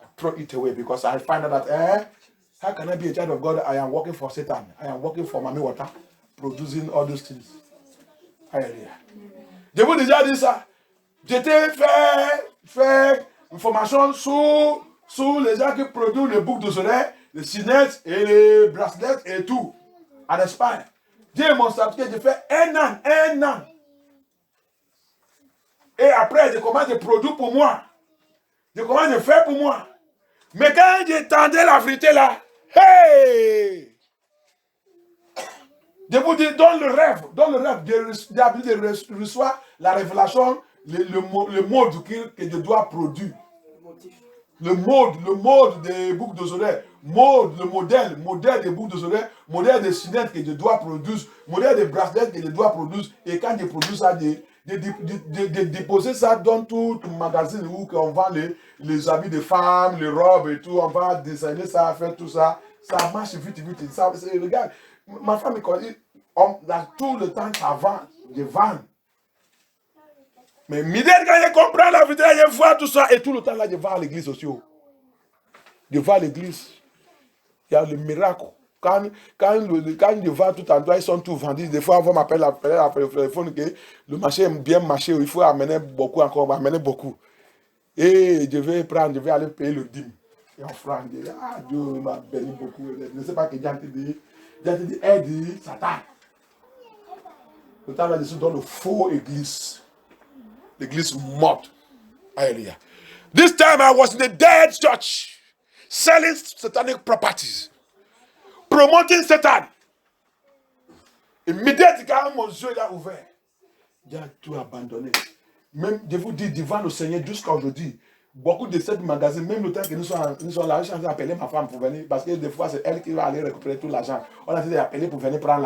Speaker 1: I throw it away because I find out that how can I be a child of God? I am working for Satan. I am working for Mami Water, producing all those things. Hallelujah. Je vous déjà dit ça. J'étais fait une formation sur les gens qui produisent les boucles d'oreilles, les signettes et les bracelets et tout. En Espagne. J'ai mon certificat, j'ai fait un an. Et après, je commence à produire pour moi. Je commence à faire pour moi. Mais quand j'entendais la vérité là, hey! Je vous dis, dans le rêve, je reçois la révélation le mode que je dois produire. Le mode des boucles de oreilles, le modèle des boucles de oreilles, modèle des cinettes que je dois produire, modèle des bracelets que je dois produire. Et quand je produis ça, de déposer ça dans tout magazine où on vend les habits de femmes, les robes et tout, on va designer ça, faire tout ça. Ça marche vite. Ça, regarde, ma femme, on a tout le temps avant de vendre. Mais quand je comprends la vidéo, je vois tout ça. Et tout le temps là, je vais à l'église aussi. Je vais à l'église. Il y a le miracle. Quand je vais tout endroit, ils sont tous vendus. Des fois, on m'appelle le téléphone que le marché est bien marché. Il faut amener beaucoup encore, amener beaucoup. Et je vais aller payer le dîme. Et offrande. Dieu m'a béni beaucoup. Je ne sais pas que Dieu dit, aide Satan. Le temps là, je suis dans le faux église. L'église morte. Hallelujah. This time I was in a dead church, selling satanic properties, promoting Satan. Immédiatement, quand mon yeux est ouvert, j'ai tout abandonné. Même, je vous dis, devant le Seigneur, jusqu'à aujourd'hui, beaucoup de ces magazines, même le temps que nous sommes là, j'ai appelé ma femme pour venir, parce que des fois, c'est elle qui va aller récupérer tout l'argent. On a dit d'appeler pour venir prendre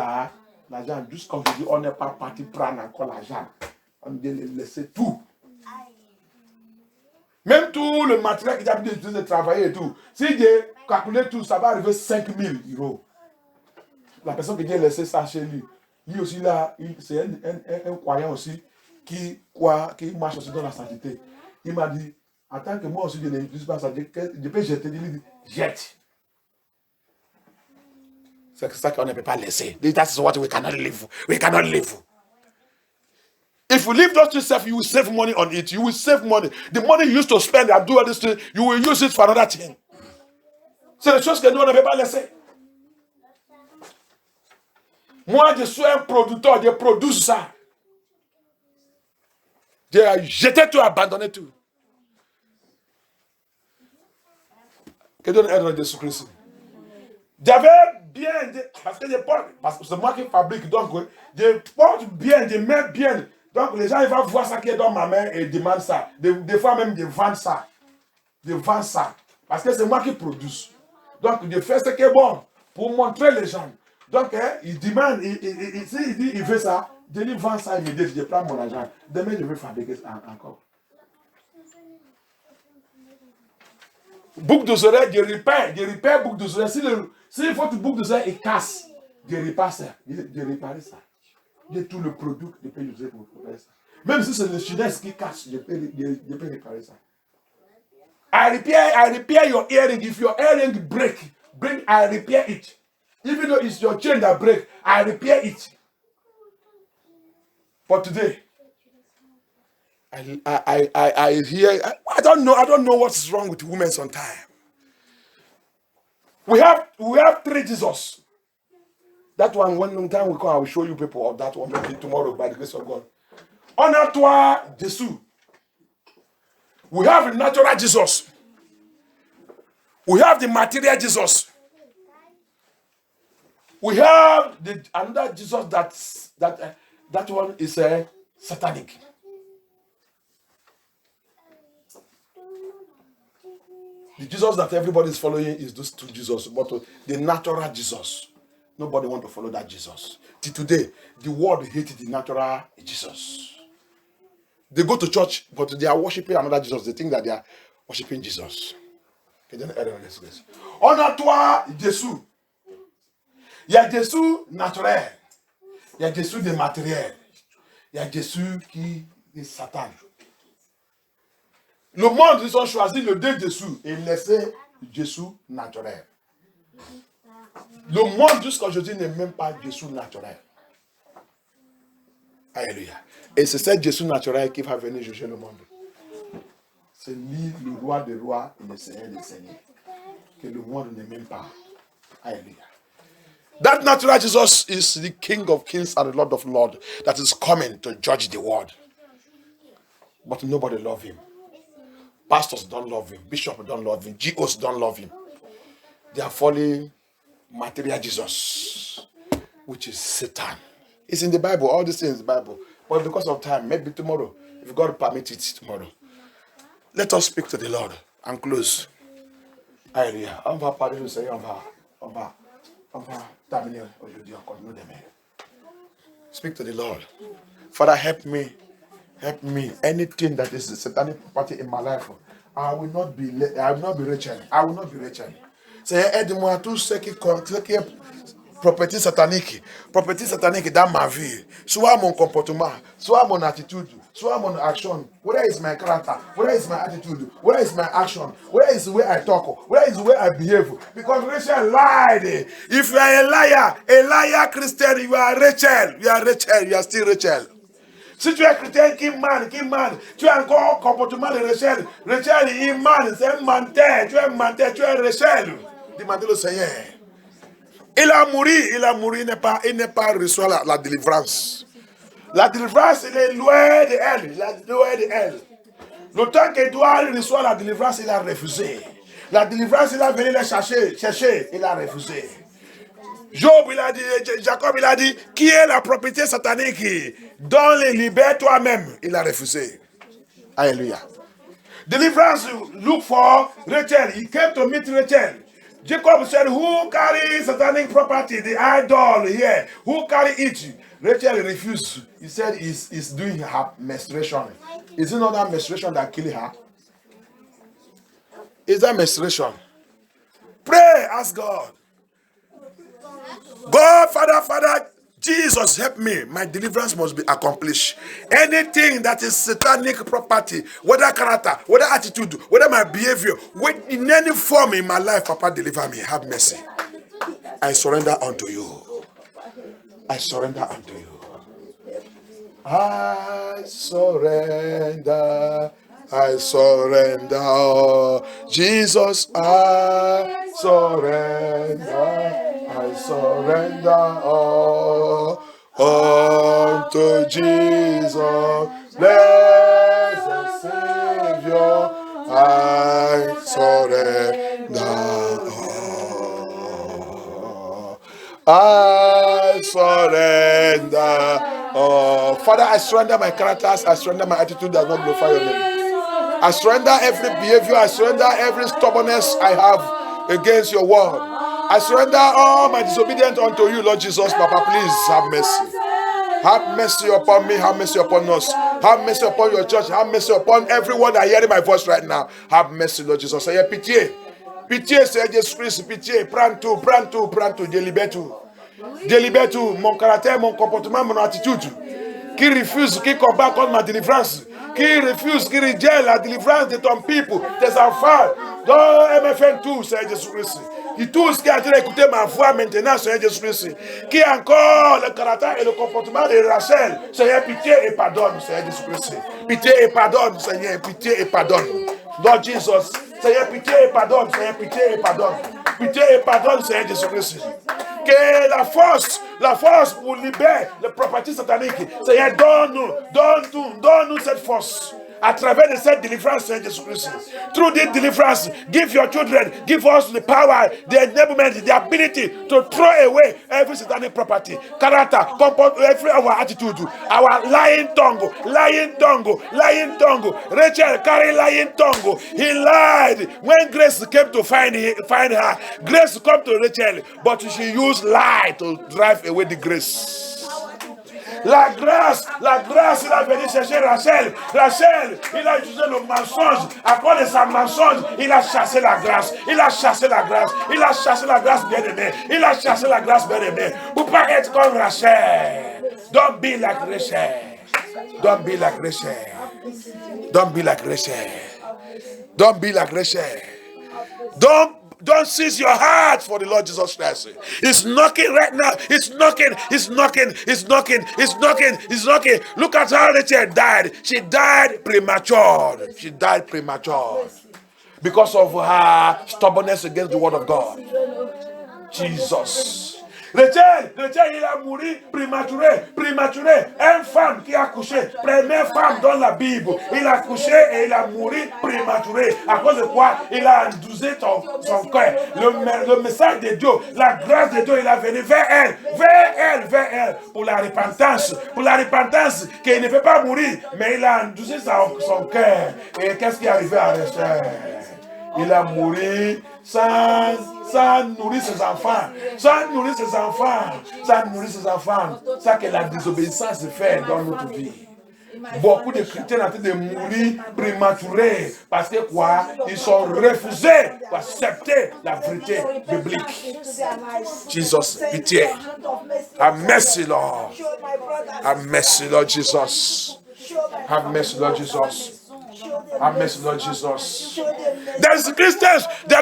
Speaker 1: l'argent. Jusqu'à aujourd'hui, on n'est pas parti prendre encore l'argent. On dit de laisser tout. Même tout le matériel que j'ai habitué de travailler et tout. Si j'ai calculé tout, ça va arriver 5 000 €. La personne qui a laissé ça chez lui, lui aussi là, c'est un croyant aussi qui marche aussi dans la sainteté. Il m'a dit, en tant que moi aussi je n'utilise pas ça, je peux jeter. Il dit, jette. C'est ça qu'on ne peut pas laisser. That's what we cannot live. We cannot live. If you leave those yourself, you will save money on it. You will save money. The money you used to spend and do all this thing, you will use it for another thing. C'est des choses que nous, on ne peut pas laisser. Moi, je suis un producteur, je produis ça. J'ai jeté tout, abandonné tout. Que Dieu nous aide dans Jésus-Christ. J'avais bien, parce que je porte, parce que c'est moi qui fabrique, donc je porte bien, je mets bien. Donc les gens ils vont voir ça qui est dans ma main et demandent ça. Des fois même, je vends ça. Je vends ça. Parce que c'est moi qui produis. Donc je fais ce qui est bon pour montrer les gens. Donc il demande, s'il dit il veut ça, je lui vends ça immédiatement, je prends mon argent. Demain je vais fabriquer ça encore. Boucle de oreille, je répare boucle de oreille. Si votre boucle de oreille est casse, je répare ça. Je répare ça. J'ai tout le produit que je peux utiliser pour faire ça. Même si c'est le chinois qui casse, je peux réparer ça. I repair your earring. If your earring break, I repair it. Even though it's your chain that break, I repair it. But today, I hear, I don't know what's wrong with women sometimes. We have 3 Jesus. That one time we come, I will show you people of that one maybe tomorrow by the grace of God. Honor toi, Jesus. We have the natural Jesus. We have the material Jesus. We have another Jesus that one is satanic. The Jesus that everybody is following is those 2 Jesus, but the natural Jesus. Nobody wants to follow that Jesus. Till today, the world hates the natural Jesus. They go to church, but they are worshiping another Jesus. They think that they are worshiping Jesus. Honor toi, Jésus. Il y a Jésus naturel. Il y a Jésus de matériel. Il y a Jésus qui est Satan. Le monde, ils ont choisi le Dieu Jésus et laissé Jésus naturel. Le monde jusqu'à aujourd'hui n'est même pas Jésus naturel. Alléluia. Et c'est ce Jésus naturel qui va venir juger le monde. C'est lui, le roi des rois et le Seigneur des seigneurs. Que le monde n'est même pas. Alléluia. That natural Jesus is the King of kings and the Lord of lords that is coming to judge the world. But nobody loves him. Pastors don't love him. Bishops don't love him. GOs don't love him. They are following material Jesus, which is Satan. It's in the Bible. All these things in the Bible. But because of time, maybe tomorrow If God permits it tomorrow. Let us speak to the Lord and close. Hallelujah. Speak to the Lord. Father, help me. Help me. Anything that is a satanic property in my life, I will not be Rachel. I will not be Rachel. Say, aide-moi tout ce qui est property satanique dans ma vie, soit mon comportement, soit mon attitude, soit mon action. Where is my character? Where is my attitude? Where is my action? Where is the way I talk? Where is the way I behave? Because Rachel lied. If you are a liar Christian, you are Rachel. You are Rachel. You are still Rachel. Si tu es chrétien qui ment, tu as encore comportement de Rachel. Rachel, il ment, c'est un menteur. Tu es menteur, tu es Rachel. Demandez le Seigneur. Il a mouru, il n'est pas reçu la délivrance. La délivrance, il est loin de elle. Le temps qu'Édouard reçoit la délivrance, il a refusé. La délivrance, il a venu la chercher, il a refusé. Jacob, il a dit, qui est la propriété satanique? Donne-les, libère toi-même. Il a refusé. Alléluia. Deliverance, look for Rachel. He came to meet Rachel. Jacob said, who carry satanic property, the idol here? Who carry it? Rachel refused. He said he's doing her menstruation. Is it not that menstruation that killed her? Is that menstruation? Pray, ask God. God, Father, Jesus, help me. My deliverance must be accomplished. Anything that is satanic property, whether character, whether attitude, whether my behavior, in any form in my life, Papa, deliver me. Have mercy. I surrender unto you. I surrender unto you. I surrender. I surrender. Jesus, I surrender. I surrender all unto Jesus, blessed Savior. I surrender all. I surrender all. Father, I surrender my characters. I surrender my attitude that does not glorify your name. I surrender every behavior. I surrender every stubbornness I have against your word. I surrender all my disobedience unto you, Lord Jesus. Papa, please have mercy. Have mercy upon me. Have mercy upon us. Have mercy upon your church. Have mercy upon everyone that hearing my voice right now. Have mercy, Lord Jesus. Say, pitié. Pitié, Seigneur Jésus Christ. Pitié. Prends tout. Délibère tout. Délibère tout. Mon caractère, mon comportement, mon attitude. Qui refuse, qui combat contre ma délivrance. Qui refuse, qui rejette la délivrance de ton peuple, tes enfants. Donc, MFN tout, Seigneur Jésus Christ. Et tous qui ont écouté ma voix maintenant, Seigneur Jésus Christ, qui a encore le caractère et le comportement de Rachel, Seigneur, pitié et pardonne, Seigneur Jésus Christ. Pitié et pardonne, Seigneur, pitié et pardonne. Lord Jesus, Seigneur, pitié et pardonne, Seigneur, pitié et pardonne. Pitié et pardonne, Seigneur Jésus Christ. Que la force pour libérer les propriétés sataniques, Seigneur, donne-nous cette force. À travers de cette délivrance, Seigneur Jésus Christ. Through this deliverance, give your children, give us the power, the enablement, the ability to throw away every satanic property, character, every our attitude, our lying tongue. Rachel carried lying tongue. He lied when Grace came to find her. Grace come to Rachel, but she used lie to drive away the grace. La grâce, il a venu chercher Rachel. Rachel, il a utilisé le mensonge. À cause de sa mensonge, il a chassé la grâce. Il a chassé la grâce, bien-aimée. Pour pas être comme Rachel. Don't be like Rachel. Don't seize your heart for the Lord Jesus Christ. It's knocking right now. It's knocking. Look at how Rachel died. She died premature. Because of her stubbornness against the word of God. Jesus. Rachel, il a mouru prématuré. Une femme qui a accouché, première femme dans la Bible, il a accouché et il a mouru prématuré. À cause de quoi? Il a endousé son cœur. Le message de Dieu, la grâce de Dieu, il a venu vers elle, pour la repentance, qu'il ne peut pas mourir, mais il a endousé son cœur. Et qu'est-ce qui est arrivé à Rachel? Il a mouru sans nourrir ses enfants. Ça que la désobéissance fait dans notre vie. Beaucoup de chrétiens sont en train de mourir prématurés. Parce que quoi? Ils sont refusés d'accepter la vérité biblique. Jesus, pitié. Have mercy, Lord. Have mercy, Lord Jesus. Have mercy, Lord Jesus. Have mercy, Lord Jesus. There is Christians. They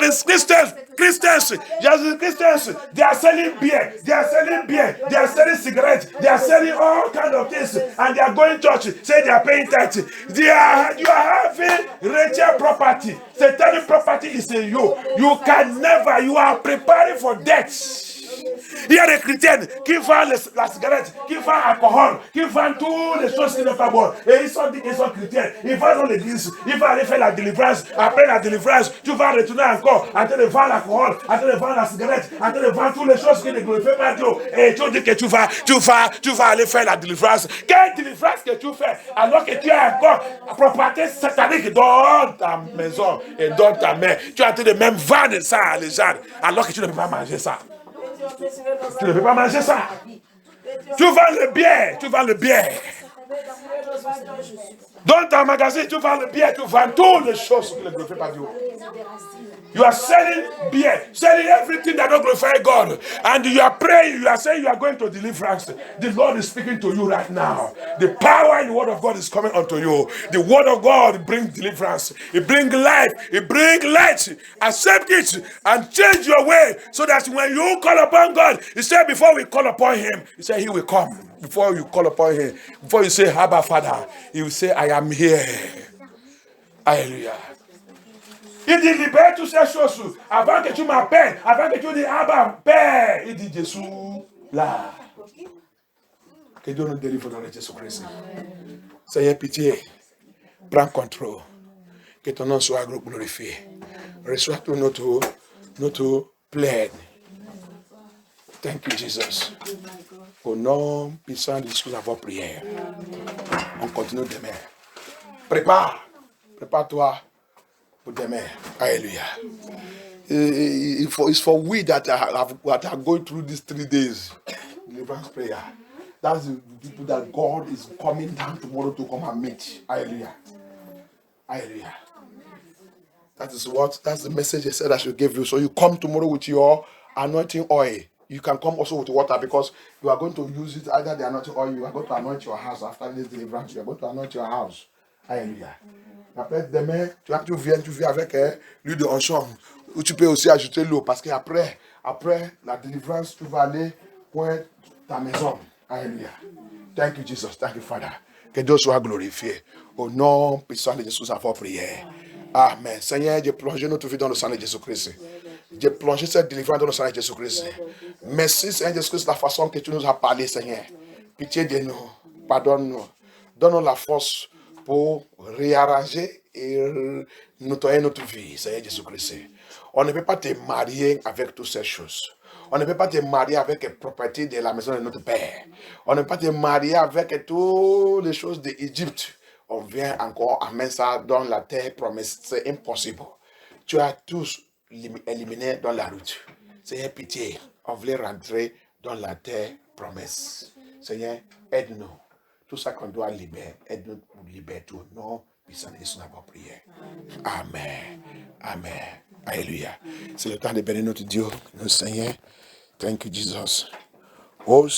Speaker 1: are selling beer. They are selling cigarettes. They are selling all kinds of things. And they are going to church. Say they are paying tax. You are having Rachel property. Satanic property is in you. You can never. You are preparing for death. Il y a des chrétiens qui vendent la cigarette, qui vendent l'alcool, qui vendent toutes les choses qui ne sont pas bonnes. Et ils sont dit qu'ils sont chrétiens. Ils vont dans l'église, ils vont aller faire la délivrance. Après la délivrance, tu vas retourner encore en train de vendre l'alcool, en train de vendre la cigarette, en train de vendre toutes les choses qui ne glorifient pas Dieu. Et tu dis que tu vas aller faire la délivrance. Quelle délivrance que tu fais alors que tu as encore la propriété satanique dans ta maison et dans ta main. Tu es en train de même vendre ça à les gens alors que tu ne peux pas manger ça. Tu ne peux pas manger ça. Tu vends le bien. Dans ton magasin, tu vends le bien, tu vends toutes les choses qui ne glorifient pas Dieu. You are selling beer, selling everything that don't glorify God. And you are praying, you are saying you are going to deliverance. The Lord is speaking to you right now. The power in the word of God is coming unto you. The word of God brings deliverance. It brings life. It brings light. Accept it and change your way so that when you call upon God, He said before we call upon Him, He said He will come. Before you call upon Him, before you say, Abba Father, He will say, I am here. Hallelujah. Il dit, libère toutes ces choses. Avant que tu m'appelles, avant que tu dis, Abba, Père, il dit, Jésus, là. Que Dieu nous délivre dans le Jésus-Christ. Seigneur, pitié, prends contrôle. Que ton nom soit glorifié. Reçois tout notre plaide. Thank you, Jesus. Au nom puissant de Jésus, avoir prière. On continue demain. Prépare-toi. Demain. Hallelujah. It's for we that are going through these 3 days. Deliverance prayer. That's the people that God is coming down tomorrow to come and meet. Hallelujah. Hallelujah. That's the message He said I should give you. So you come tomorrow with your anointing oil. You can come also with water because you are going to use it either the anointing oil. You are going to anoint your house after this deliverance. You are going to anoint your house. Hallelujah. Après demain, tu viens avec l'huile de onction. Ou tu peux aussi ajouter l'eau parce qu'après la délivrance, tu vas aller pour ta maison. Alléluia. Thank you, Jesus. Thank you, Father. Que Dieu soit glorifié. Au nom puissant de Jésus, à votre prière. Amen. Seigneur, j'ai plongé notre vie dans le sang de Jésus-Christ. J'ai plongé cette délivrance dans le sang de Jésus-Christ. Merci, Seigneur Jésus-Christ, de la façon que tu nous as parlé, Seigneur. Pitié de nous. Pardonne-nous. Donne-nous la force pour réarranger et nettoyer notre vie, Seigneur Jésus-Christ. On ne peut pas te marier avec toutes ces choses. On ne peut pas te marier avec les propriétés de la maison de notre Père. On ne peut pas te marier avec toutes les choses d'Égypte. On vient encore amener ça dans la terre promise. C'est impossible. Tu as tous éliminé dans la route. Seigneur, pitié. On voulait rentrer dans la terre promesse. Seigneur, aide-nous. Tout ça qu'on doit libérer, aide-nous pour libérer tout. Non, puissant de Jésus, notre prière. Amen. Amen. Alléluia. C'est le temps de bénir notre Dieu, notre Seigneur. Thank you, Jesus. Oh,